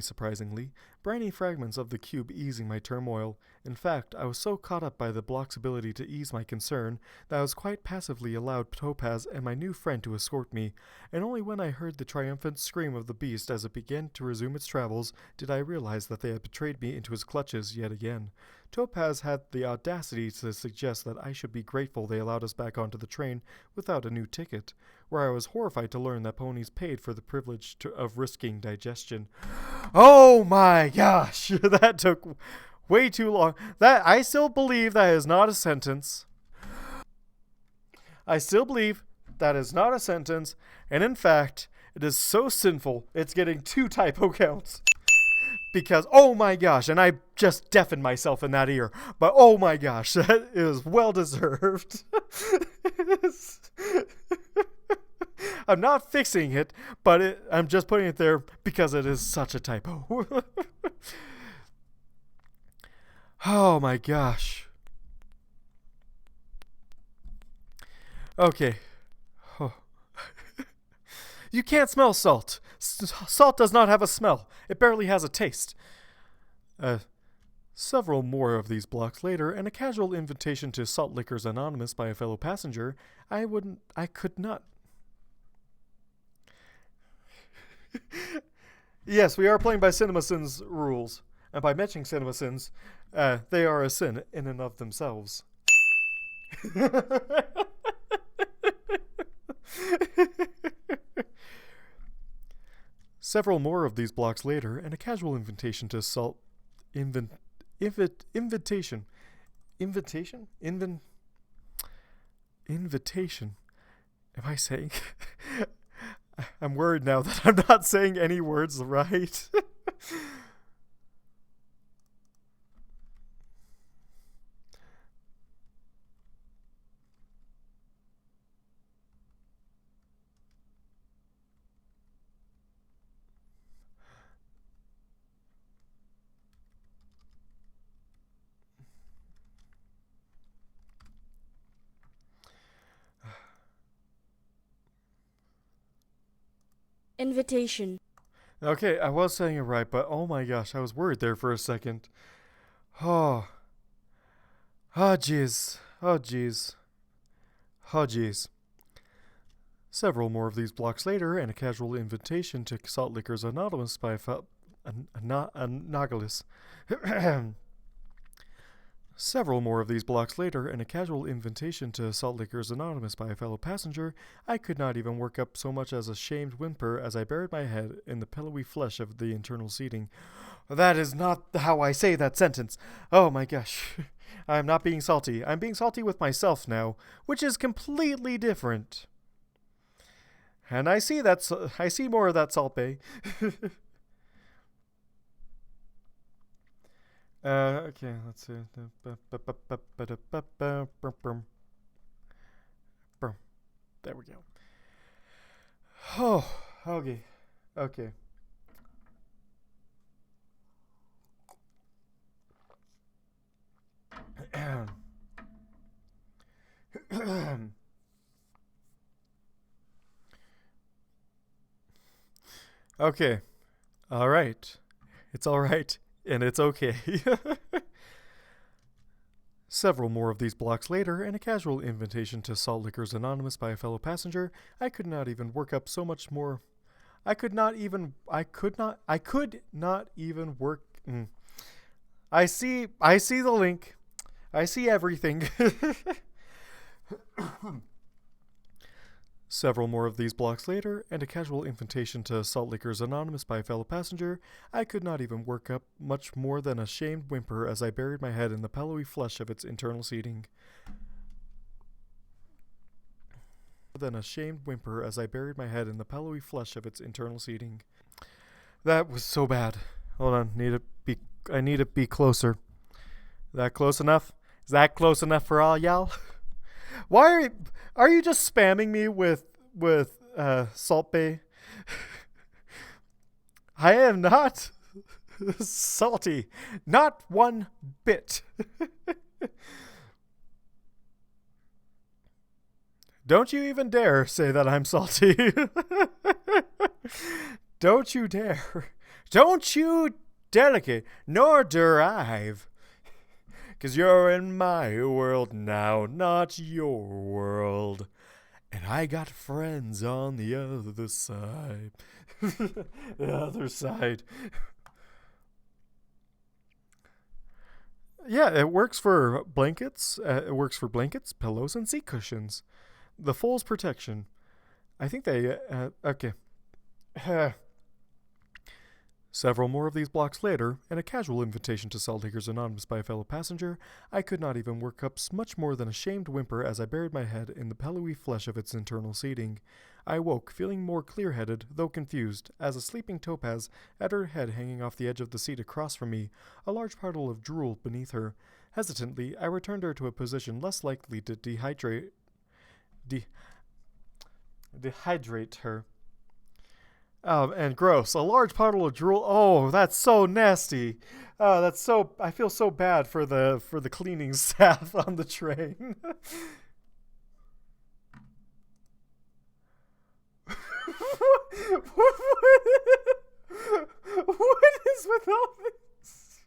Speaker 1: Surprisingly, briny fragments of the cube easing my turmoil. In fact, I was so caught up by the block's ability to ease my concern that I was quite passively allowed Topaz and my new friend to escort me, and only when I heard the triumphant scream of the beast as it began to resume its travels did I realize that they had betrayed me into his clutches yet again. Topaz had the audacity to suggest that I should be grateful they allowed us back onto the train without a new ticket, where I was horrified to learn that ponies paid for the privilege of risking digestion. Oh my gosh, that took way too long. That I still believe that is not a sentence. And in fact, it is so sinful, it's getting 2 typo counts. Because, oh my gosh, and I just deafened myself in that ear, but oh my gosh, that is well deserved. I'm not fixing it, but I'm just putting it there because it is such a typo. Oh my gosh. Okay. Oh. You can't smell salt. Salt does not have a smell. It barely has a taste. Several more of these blocks later, and a casual invitation to Salt Lickers Anonymous by a fellow passenger, I could not. Yes, we are playing by CinemaSins rules. And by mentioning CinemaSins, they are a sin in and of themselves. Several more of these blocks later, and a casual invitation to Salt... Invitation. Am I saying... I'm worried now that I'm not saying any words right.
Speaker 2: Invitation.
Speaker 1: Okay, I was saying it right, but oh my gosh, I was worried there for a second. Oh. Oh jeez. Oh jeez. Oh jeez. Several more of these blocks later, and a casual invitation to Salt Lickers Anonymous by Nagalis. Several more of these blocks later, and a casual invitation to Salt Lickers Anonymous by a fellow passenger, I could not even work up so much as a shamed whimper as I buried my head in the pillowy flesh of the internal seating. That is not how I say that sentence. Oh my gosh. I'm not being salty. I'm being salty with myself now, which is completely different. And I see more of that Salt Bay. Okay, let's see. There we go. Oh, okay. Okay. Okay. All right. It's all right. And it's okay. Several more of these blocks later, and a casual invitation to Salt Lickers Anonymous by a fellow passenger, I could not even work up so much more. I could not even work. I see the link. I see everything. Several more of these blocks later, and a casual invitation to Salt Lickers Anonymous by a fellow passenger, I could not even work up much more than a shamed whimper as I buried my head in the pillowy flesh of its internal seating. That was so bad. Hold on, I need to be closer. That close enough? Is that close enough for all y'all? Why are you just spamming me with Salt Bay? I am not salty, not one bit. Don't you even dare say that I'm salty. Don't you dare. Don't you delegate nor derive. 'Cause you're in my world now, not your world. And I got friends on the other side. The other side. Yeah, it works for blankets. It works for blankets, pillows, and seat cushions. The Foles protection. I think they... okay. Several more of these blocks later, and a casual invitation to Salt Lickers Anonymous by a fellow passenger, I could not even work up much more than a shamed whimper as I buried my head in the pillowy flesh of its internal seating. I woke, feeling more clear-headed, though confused, as a sleeping topaz had her head hanging off the edge of the seat across from me, a large puddle of drool beneath her. Hesitantly, I returned her to a position less likely to dehydrate her. And gross. A large puddle of drool. Oh, that's so nasty. That's so. I feel so bad for the cleaning staff on the train. What is with all this?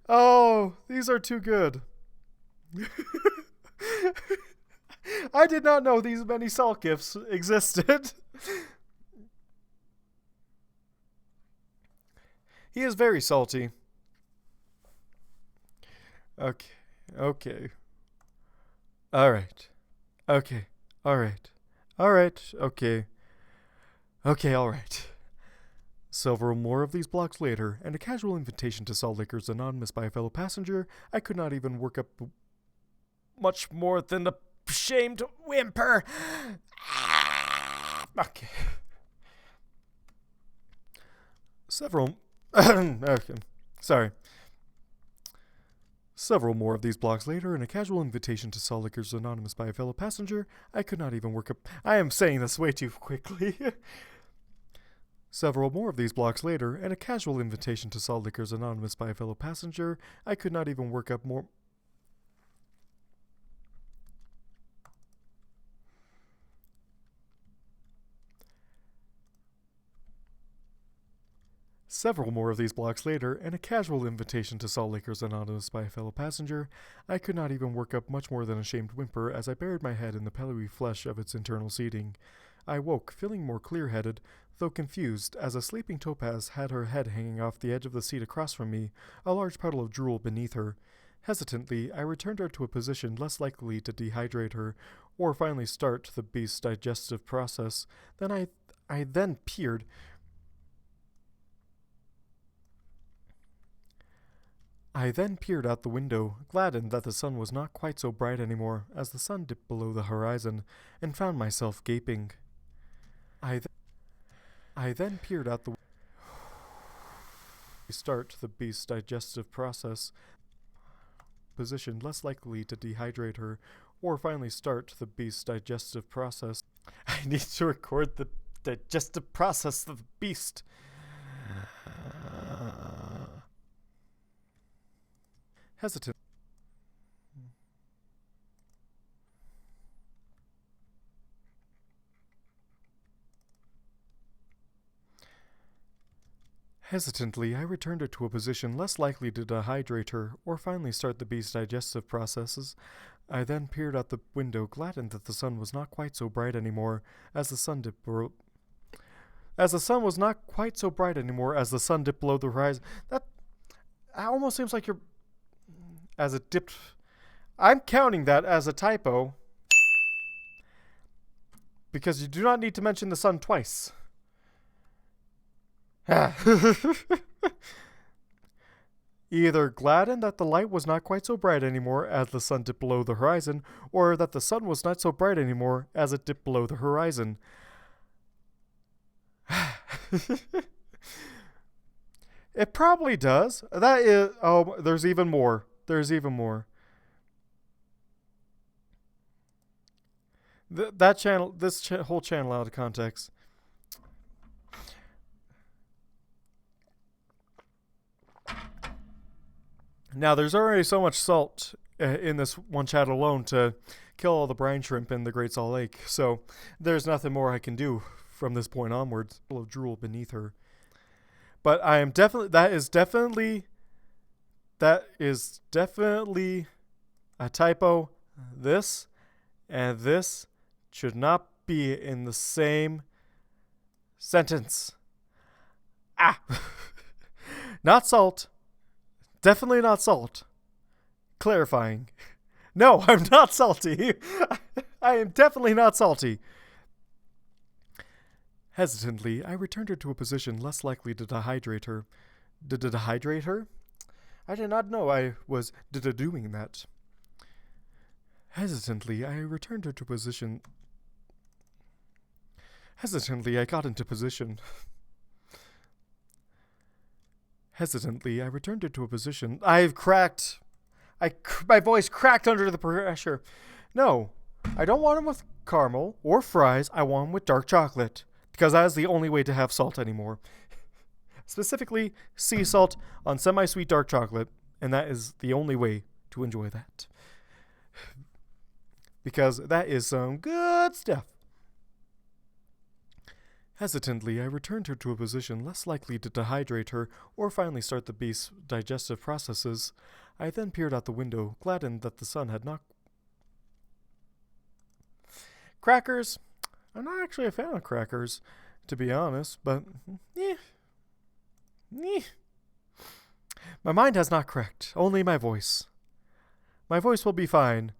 Speaker 1: Oh, these are too good. I did not know these many salt gifts existed. He is very salty. Okay. Okay. Alright. Okay. Alright. Alright. Okay. Okay, alright. Several more of these blocks later, and a casual invitation to Salt Lickers Anonymous by a fellow passenger, I could not even work up much more than the shamed whimper. Okay. Several. Okay. Sorry. Several more of these blocks later, and a casual invitation to Salt Lickers Anonymous by a fellow passenger, I could not even work up. I am saying this way too quickly. Several more of these blocks later, and a casual invitation to Salt Lickers Anonymous by a fellow passenger, I could not even work up more. Several more of these blocks later, and a casual invitation to Salt Lakers Anonymous by a fellow passenger, I could not even work up much more than a shamed whimper as I buried my head in the pillowy flesh of its internal seating. I woke, feeling more clear-headed, though confused, as a sleeping topaz had her head hanging off the edge of the seat across from me, a large puddle of drool beneath her. Hesitantly, I returned her to a position less likely to dehydrate her, or finally start the beast's digestive process. I then peered. I then peered out the window, gladdened that the sun was not quite so bright anymore, as the sun dipped below the horizon, and found myself gaping. I then peered out the window. Start the beast's digestive process. Position less likely to dehydrate her, or finally start the beast's digestive process. I need to record the digestive process of the beast. Hesitant. Hesitantly, I returned her to a position less likely to dehydrate her, or finally start the beast's digestive processes. I then peered out the window, gladdened that the sun was not quite so bright anymore, as the sun dipped below the horizon. That almost seems like you're... As it dipped... I'm counting that as a typo, because you do not need to mention the sun twice. Either gladdened that the light was not quite so bright anymore as the sun dipped below the horizon, or that the sun was not so bright anymore as it dipped below the horizon. It probably does. That is... Oh, there's even more. There's even more. That channel... This whole channel out of context. Now, there's already so much salt in this one chat alone to kill all the brine shrimp in the Great Salt Lake, so there's nothing more I can do from this point onwards. Full of drool beneath her. But I am definitely... That is definitely a typo. This and this should not be in the same sentence. Not salt. Definitely not salt. Clarifying. No, I'm not salty. I am definitely not salty. Hesitantly, I returned her to a position less likely to dehydrate her. Dehydrate her? I did not know I was doing that. Hesitantly, I returned her to position... Hesitantly, I got into position... Hesitantly, I returned her to a position... I've cracked... My voice cracked under the pressure. No, I don't want them with caramel or fries. I want them with dark chocolate, because that is the only way to have salt anymore. Specifically, sea salt on semi-sweet dark chocolate, and that is the only way to enjoy that. Because that is some good stuff. Hesitantly, I returned her to a position less likely to dehydrate her or finally start the beast's digestive processes. I then peered out the window, gladdened that the sun had not... Crackers? I'm not actually a fan of crackers, to be honest, but... My mind has not cracked, only my voice. My voice will be fine.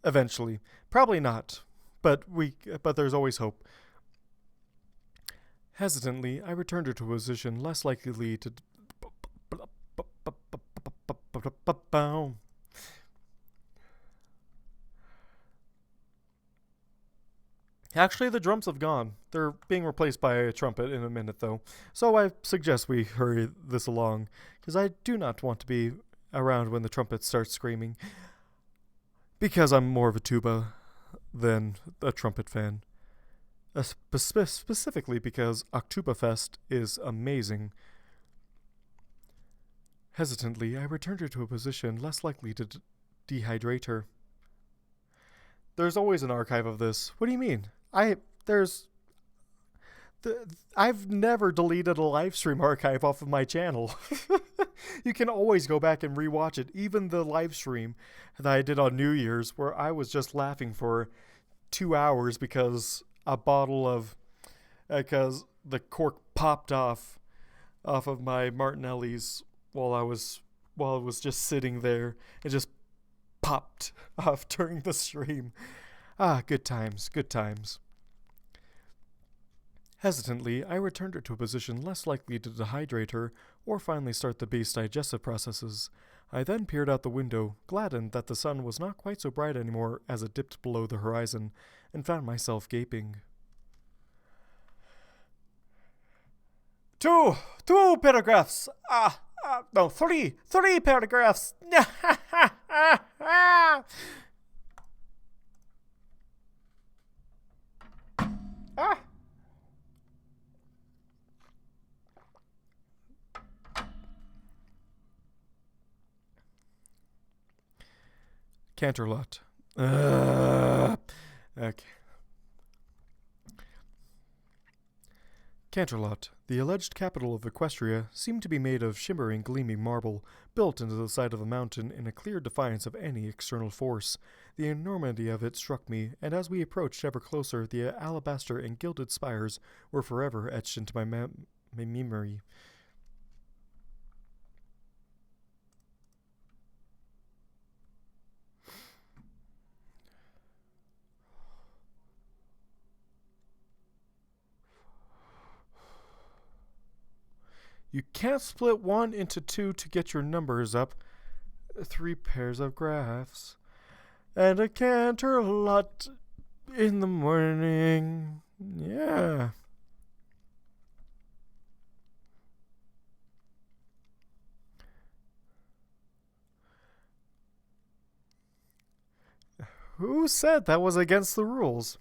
Speaker 1: Eventually. Probably not, but there's always hope. Hesitantly, I returned her to a position less likely to... Actually, the drums have gone. They're being replaced by a trumpet in a minute, though. So I suggest we hurry this along, because I do not want to be around when the trumpet starts screaming. Because I'm more of a tuba than a trumpet fan. Specifically because Oktoberfest is amazing. Hesitantly, I returned her to a position less likely to dehydrate her. There's always an archive of this. What do you mean? There's I've never deleted a live stream archive off of my channel. You can always go back and rewatch it. Even the live stream that I did on New Year's, where I was just laughing for 2 hours because because the cork popped off of my Martinelli's while it was just sitting there. It just popped off during the stream. Ah, good times, good times. Hesitantly, I returned her to a position less likely to dehydrate her or finally start the beast's digestive processes. I then peered out the window, gladdened that the sun was not quite so bright anymore as it dipped below the horizon, and found myself gaping. Two paragraphs! No, three paragraphs! Ah! Canterlot. Okay. Canterlot, the alleged capital of Equestria, seemed to be made of shimmering, gleaming marble, built into the side of a mountain in a clear defiance of any external force. The enormity of it struck me, and as we approached ever closer, the alabaster and gilded spires were forever etched into my memory. You can't split 1 into 2 to get your numbers up. 3 pairs of graphs. And a Canterlot in the morning. Yeah. Who said that was against the rules?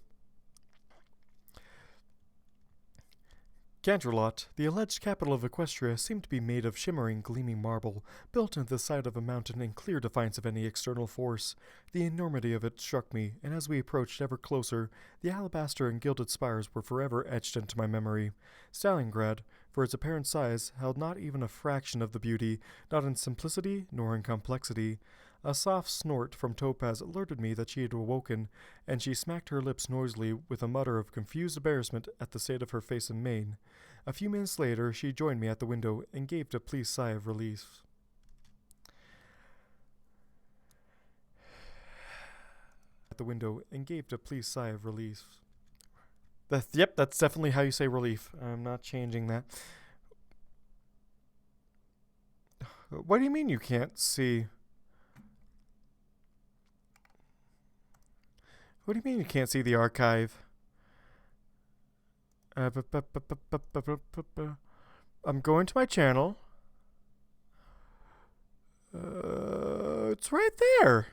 Speaker 1: Canterlot, the alleged capital of Equestria, seemed to be made of shimmering, gleaming marble, built into the side of a mountain in clear defiance of any external force. The enormity of it struck me, and as we approached ever closer, the alabaster and gilded spires were forever etched into my memory. Stalingrad, for its apparent size, held not even a fraction of the beauty, not in simplicity nor in complexity. A soft snort from Topaz alerted me that she had awoken, and she smacked her lips noisily with a mutter of confused embarrassment at the state of her face and mane. A few minutes later, she joined me at the window and gave a pleased sigh of relief. Yep, that's definitely how you say relief. I'm not changing that. What do you mean you can't see? What do you mean you can't see the archive? I'm going to my channel. It's right there.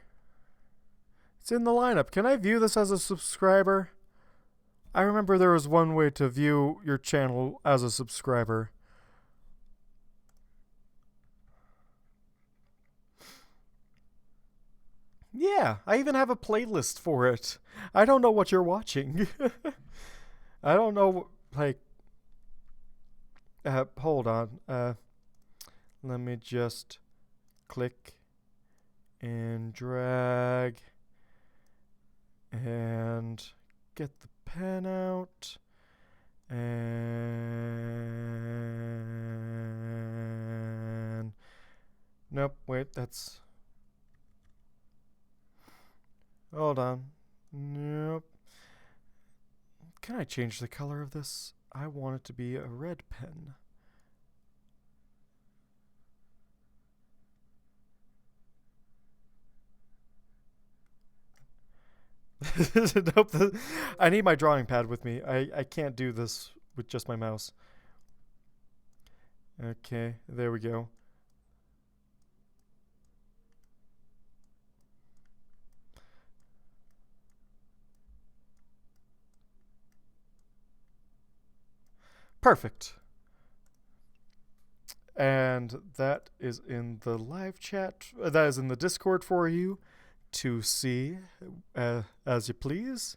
Speaker 1: It's in the lineup. Can I view this as a subscriber? I remember there was one way to view your channel as a subscriber. Yeah, I even have a playlist for it. I don't know what you're watching. I don't know, like... hold on. Let me just click and drag and get the pen out and... Nope, wait, that's... Hold on. Nope. Can I change the color of this? I want it to be a red pen. Nope. I need my drawing pad with me. I can't do this with just my mouse. Okay, there we go. Perfect. And that is in the live chat. That is in the Discord for you to see as you please.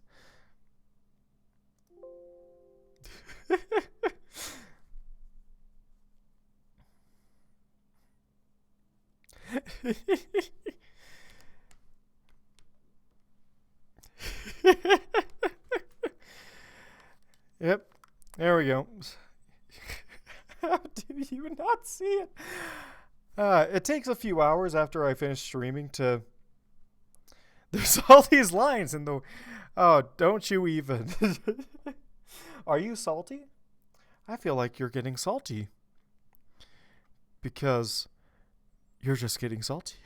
Speaker 1: Yep. There we go. How do you not see it? It takes a few hours after I finish streaming to. There's all these lines in the. Oh, don't you even. Are you salty? I feel like you're getting salty. Because you're just getting salty.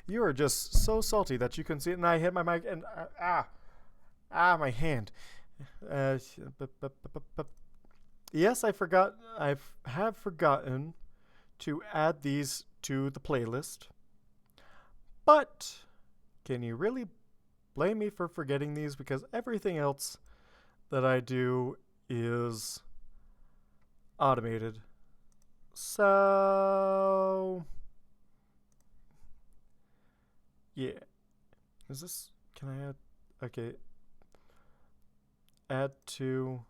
Speaker 1: You are just so salty that you couldn't see it. And I hit my mic and. My hand. Yes, I forgot. I have forgotten to add these to the playlist. But can you really blame me for forgetting these? Because everything else that I do is automated. So yeah. Is this? Can I add? Okay. Add to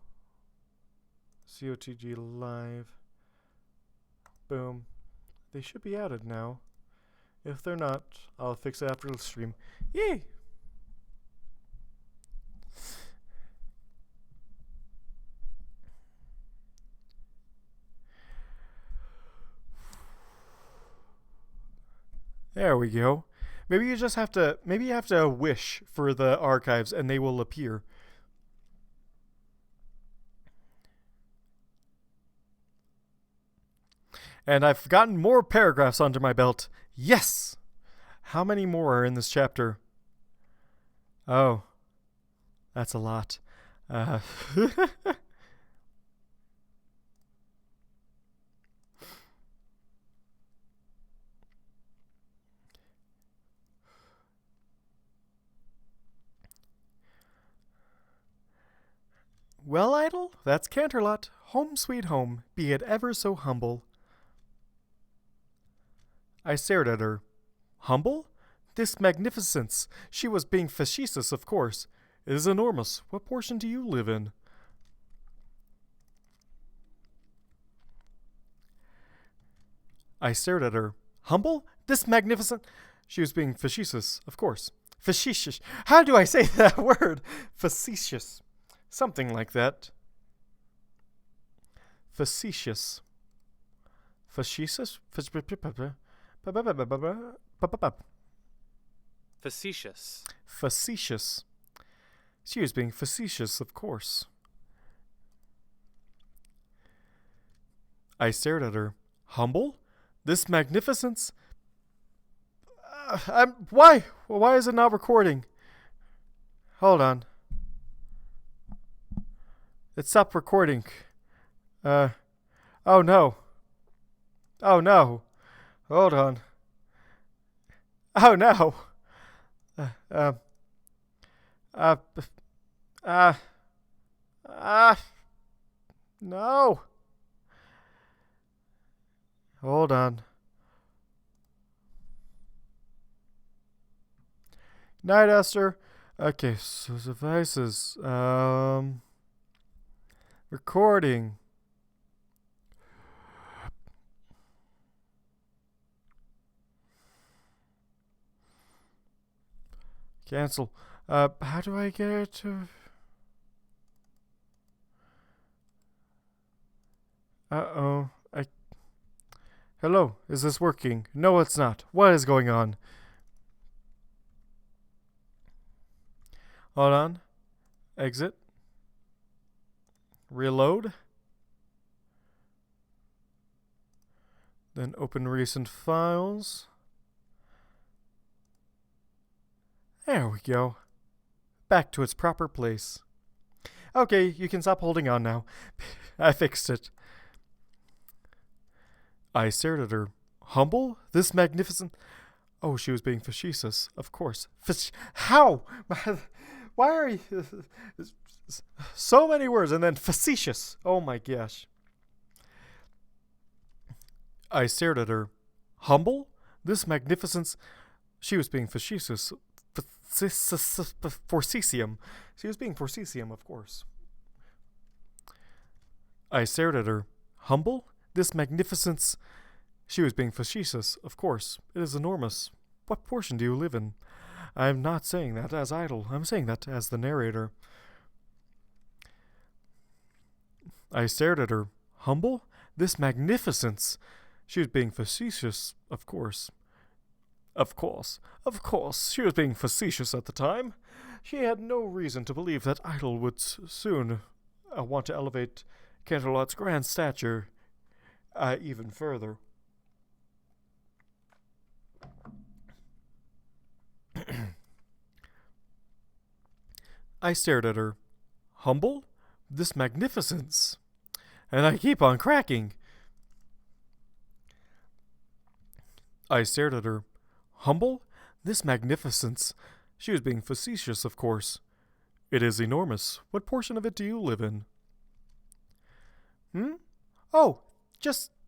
Speaker 1: COTG Live. Boom. They should be added now. If they're not, I'll fix it after the stream. Yay! There we go. Maybe you just have to. Maybe you have to wish for the archives, and they will appear. And I've gotten more paragraphs under my belt. Yes! How many more are in this chapter? Oh. That's a lot. Well, Idol, that's Canterlot. Home sweet home, be it ever so humble. I stared at her. Humble? This magnificence. She was being facetious, of course. It is enormous. What portion do you live in? I stared at her. Humble? This magnificent. She was being facetious, of course. Facetious. How do I say that word? Facetious. Something like that. Facetious. Facetious?
Speaker 2: Facetious.
Speaker 1: Facetious. She was being facetious, of course. I stared at her. Humble? This magnificence? Why? Why is it not recording? Hold on. It stopped recording. Oh no. Oh no. Hold on. Oh no. No. Hold on. Night, Esther. Okay, so devices. Recording. Cancel. How do I get it to... Uh-oh. Hello, is this working? No, it's not. What is going on? Hold on. Exit. Reload. Then open recent files. There we go. Back to its proper place. Okay, you can stop holding on now. I fixed it. I stared at her. Humble? This magnificent... Oh, she was being facetious, of course. How? Why are you... So many words and then facetious. Oh my gosh. I stared at her. Humble? This magnificence... She was being facetious. Forcesium. She was being forcesium, of course. I stared at her. Humble? This magnificence? She was being facetious, of course. It is enormous. What portion do you live in? I am not saying that as idle. I'm saying that as the narrator. I stared at her. Humble? This magnificence? She was being facetious, of course. Of course, she was being facetious at the time. She had no reason to believe that Idle would soon want to elevate Canterlot's grand stature even further. I stared at her. Humble? This magnificence? And I keep on cracking. I stared at her. Humble? This magnificence? She was being facetious, of course. It is enormous. What portion of it do you live in? Oh,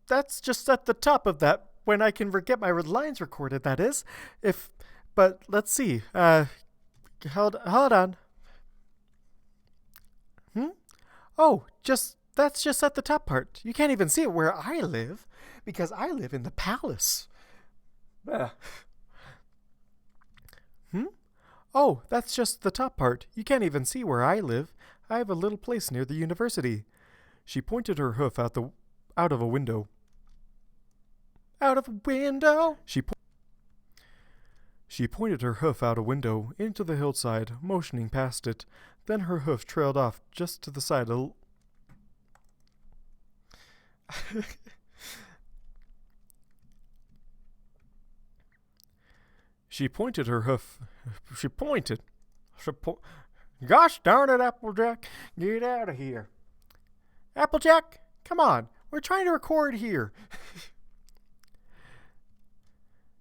Speaker 1: that's just at the top of that, when I can get my lines recorded, that is. But let's see. Hold on. Oh, that's just at the top part. You can't even see it where I live, because I live in the palace. Oh, that's just the top part. You can't even see where I live. I have a little place near the university. She pointed her hoof out of a window. Out of a window? She pointed her hoof out a window into the hillside, motioning past it. Then her hoof trailed off just to the side She pointed her hoof. Gosh darn it, Applejack. Get out of here. Applejack, come on. We're trying to record here.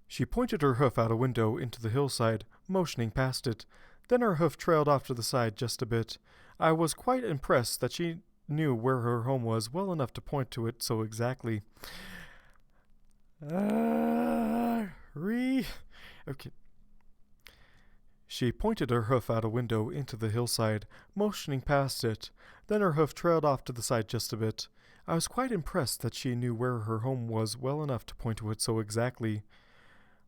Speaker 1: She pointed her hoof out a window into the hillside, motioning past it. Then her hoof trailed off to the side just a bit. I was quite impressed that she knew where her home was well enough to point to it so exactly. Okay. She pointed her hoof out a window into the hillside, motioning past it. Then her hoof trailed off to the side just a bit. I was quite impressed that she knew where her home was well enough to point to it so exactly.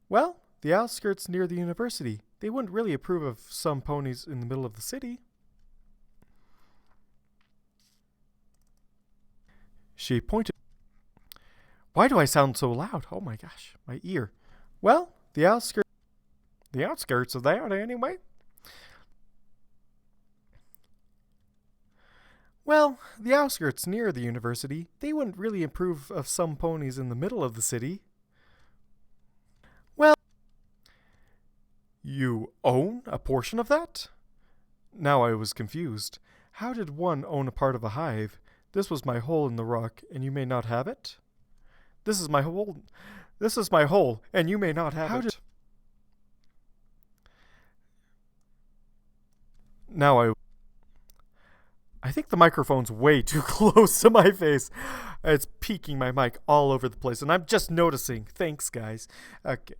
Speaker 1: Well, the outskirts near the university. They wouldn't really approve of some ponies in the middle of the city. She pointed. Why do I sound so loud? Oh my gosh, my ear. Well, the outskirts of that anyway. Well, the outskirts near the university, they wouldn't really approve of some ponies in the middle of the city. Well, you own a portion of that? Now I was confused. How did one own a part of a hive? This was my hole in the rock, and you may not have it? This is my hole, and you may not have it. Now I think the microphone's way too close to my face. It's peaking my mic all over the place, and I'm just noticing. Thanks, guys. Okay.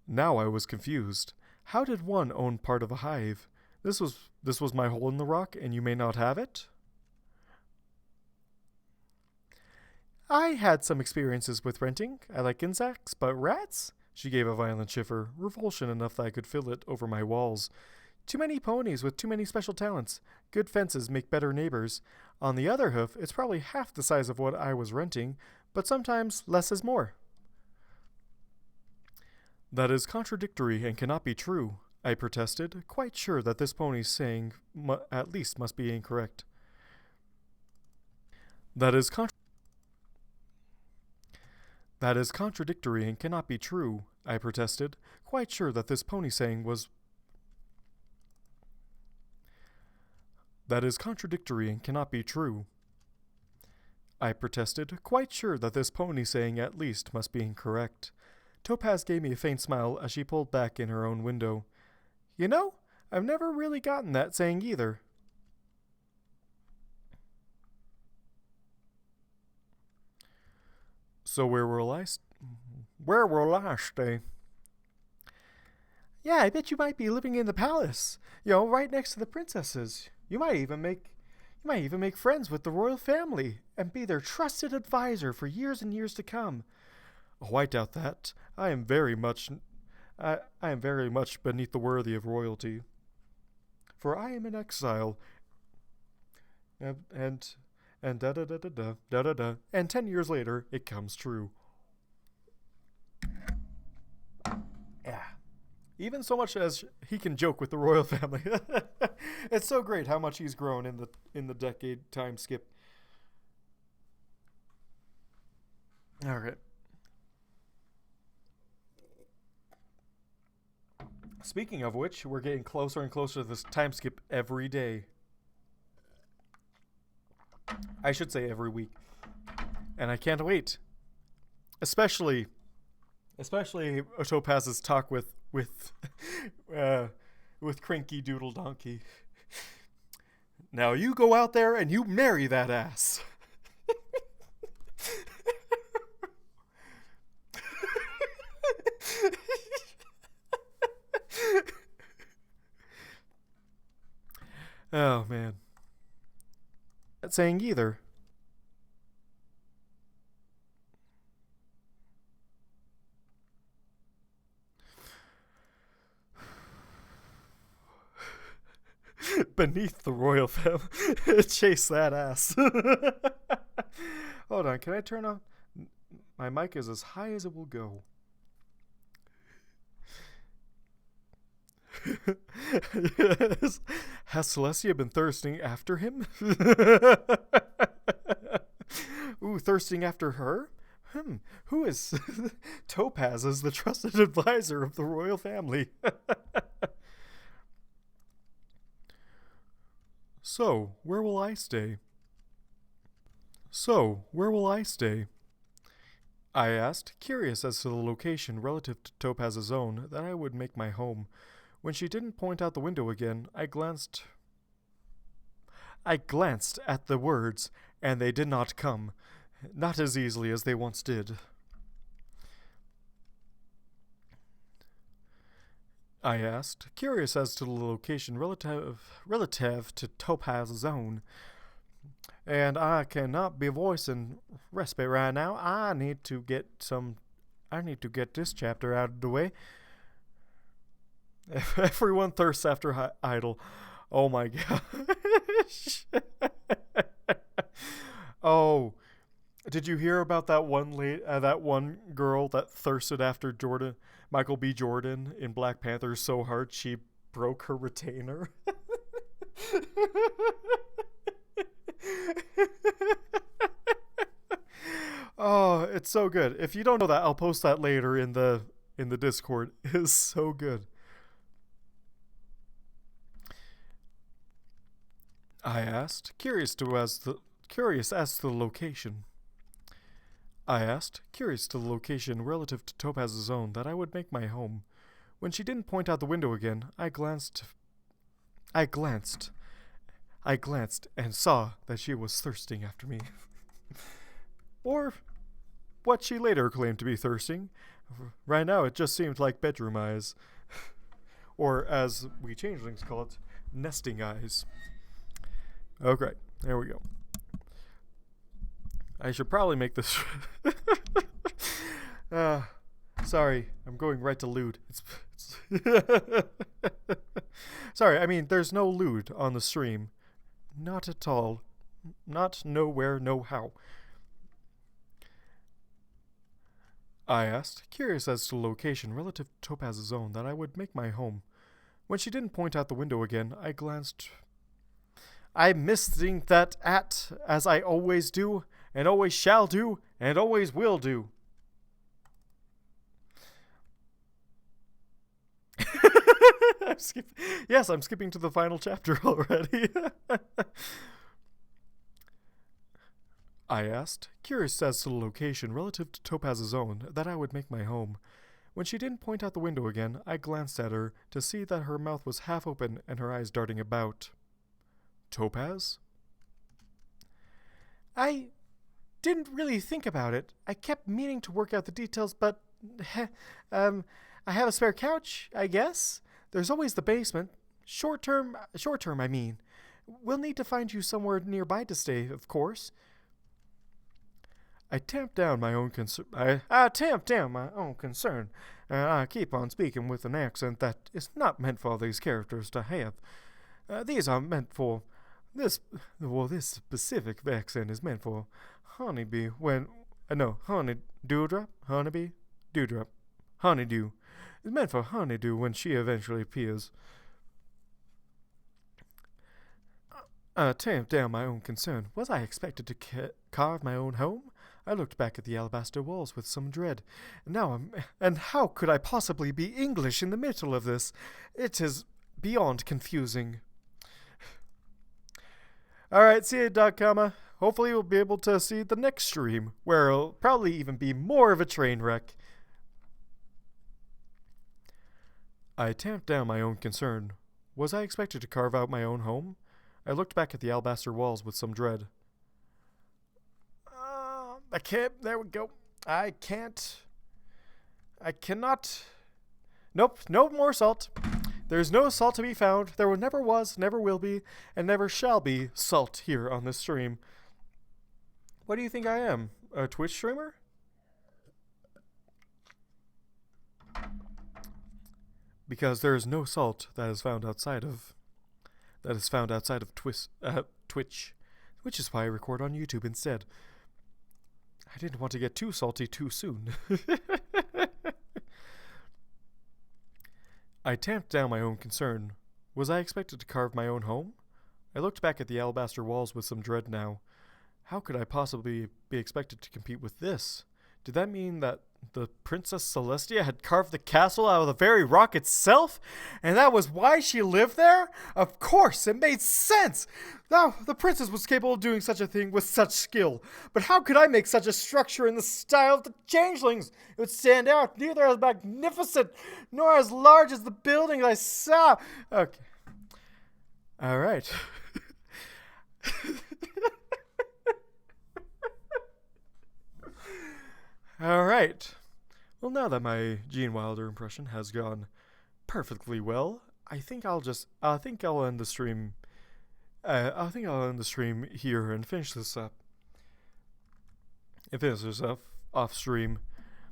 Speaker 1: Now I was confused. How did one own part of a hive? This was my hole in the rock, and you may not have it? I had some experiences with renting. I like insects, but rats? She gave a violent shiver, revulsion enough that I could feel it over my walls. Too many ponies with too many special talents. Good fences make better neighbors. On the other hoof, it's probably half the size of what I was renting, but sometimes less is more. That is contradictory and cannot be true, I protested, quite sure that this pony's saying at least must be incorrect. That is contradictory and cannot be true, I protested, quite sure that this pony saying was. That is contradictory and cannot be true. I protested, quite sure that this pony saying at least must be incorrect. Topaz gave me a faint smile as she pulled back in her own window. You know, I've never really gotten that saying either. So where will I stay? Yeah, I bet you might be living in the palace. You know, right next to the princesses. You might even make You might even make friends with the royal family and be their trusted advisor for years and years to come. Oh, I doubt that. I am very much beneath the worthy of royalty. For I am in exile, and da da da da da da da da. And 10 years later, it comes true. Yeah. Even so much as he can joke with the royal family. It's so great how much he's grown in the decade time skip. All right. Speaking of which, we're getting closer and closer to this time skip every day. I should say every week. And I can't wait. Especially Topaz's talk with Cranky Doodle Donkey. Now you go out there and you marry that ass. Oh, man. Not saying either. Beneath the royal family. Chase that ass. Hold on, can I turn on? My mic is as high as it will go. Yes. Has Celestia been thirsting after him? Ooh, thirsting after her? Who is Topaz as the trusted advisor of the royal family? So, where will I stay? I asked, curious as to the location relative to Topaz's own that I would make my home. When she didn't point out the window again, I glanced at the words, and they did not come. Not as easily as they once did. I asked, curious as to the location relative to Topaz's own. And I cannot be voicing respite right now. I need to get this chapter out of the way. Everyone thirsts after idol. Oh my gosh. Oh, did you hear about that one girl that thirsted after Michael B. Jordan in Black Panther so hard she broke her retainer? Oh, it's so good. If you don't know that, I'll post that later in the Discord. It's so good. I asked, curious as to the location. Relative to Topaz's own that I would make my home. When she didn't point out the window again, I glanced and saw that she was thirsting after me. Or what she later claimed to be thirsting. Right now it just seemed like bedroom eyes. Or as we changelings call it, nesting eyes. Okay, there we go. I should probably make this... sorry, I'm going right to lewd. Sorry, I mean, there's no lewd on the stream. Not at all. Not nowhere, no how. I asked, curious as to the location relative to Topaz's own that I would make my home. When she didn't point out the window again, I glanced... I misthink that as I always do, and always shall do, and always will do. I'm skipping to the final chapter already. I asked, curious as to the location relative to Topaz's own that I would make my home. When she didn't point out the window again, I glanced at her to see that her mouth was half open and her eyes darting about. Topaz? I didn't really think about it. I kept meaning to work out the details, but I have a spare couch, I guess. There's always the basement. Short term, I mean. We'll need to find you somewhere nearby to stay, of course. I tamped down my own concern. I tamped down my own concern, and I keep on speaking with an accent that is not meant for these characters to have. These are meant for this. Well, this specific accent is meant for honeybee when no honey dewdrop, honeybee, dewdrop, honeydew. It's meant for honeydew when she eventually appears. I tamped down my own concern. Was I expected to carve my own home? I looked back at the alabaster walls with some dread. And how could I possibly be English in the middle of this? It is beyond confusing. Alright, see you, Dogcomma. Hopefully we'll be able to see the next stream, where it'll probably even be more of a train wreck. I tamped down my own concern. Was I expected to carve out my own home? I looked back at the alabaster walls with some dread. I can't. There we go. I cannot. Nope, no more salt. There's no salt to be found. There never was, never will be, and never shall be salt here on this stream. What do you think I am? A Twitch streamer? Because there is no salt that is found outside of Twitch, which is why I record on YouTube instead. I didn't want to get too salty too soon. I tamped down my own concern. Was I expected to carve my own home? I looked back at the alabaster walls with some dread now. How could I possibly be expected to compete with this? Did that mean that the Princess Celestia had carved the castle out of the very rock itself? And that was why she lived there? Of course, it made sense! Now, the princess was capable of doing such a thing with such skill. But how could I make such a structure in the style of the Changelings? It would stand out neither as magnificent nor as large as the building I saw. Okay. Alright. Alright. Well, now that my Gene Wilder impression has gone perfectly well, I think I'll end the stream. I think I'll end the stream here and finish this up. And finish this up off stream.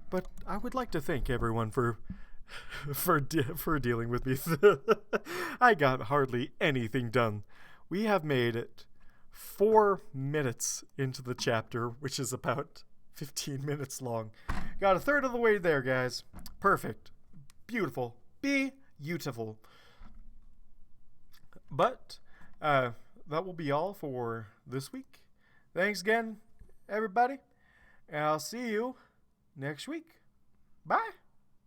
Speaker 1: But I would like to thank everyone for dealing with me. I got hardly anything done. We have made it 4 minutes into the chapter, which is about 15 minutes long. Got a third of the way there, guys. Perfect. Beautiful. Beautiful. But that will be all for this week. Thanks again, everybody. And I'll see you next week. Bye.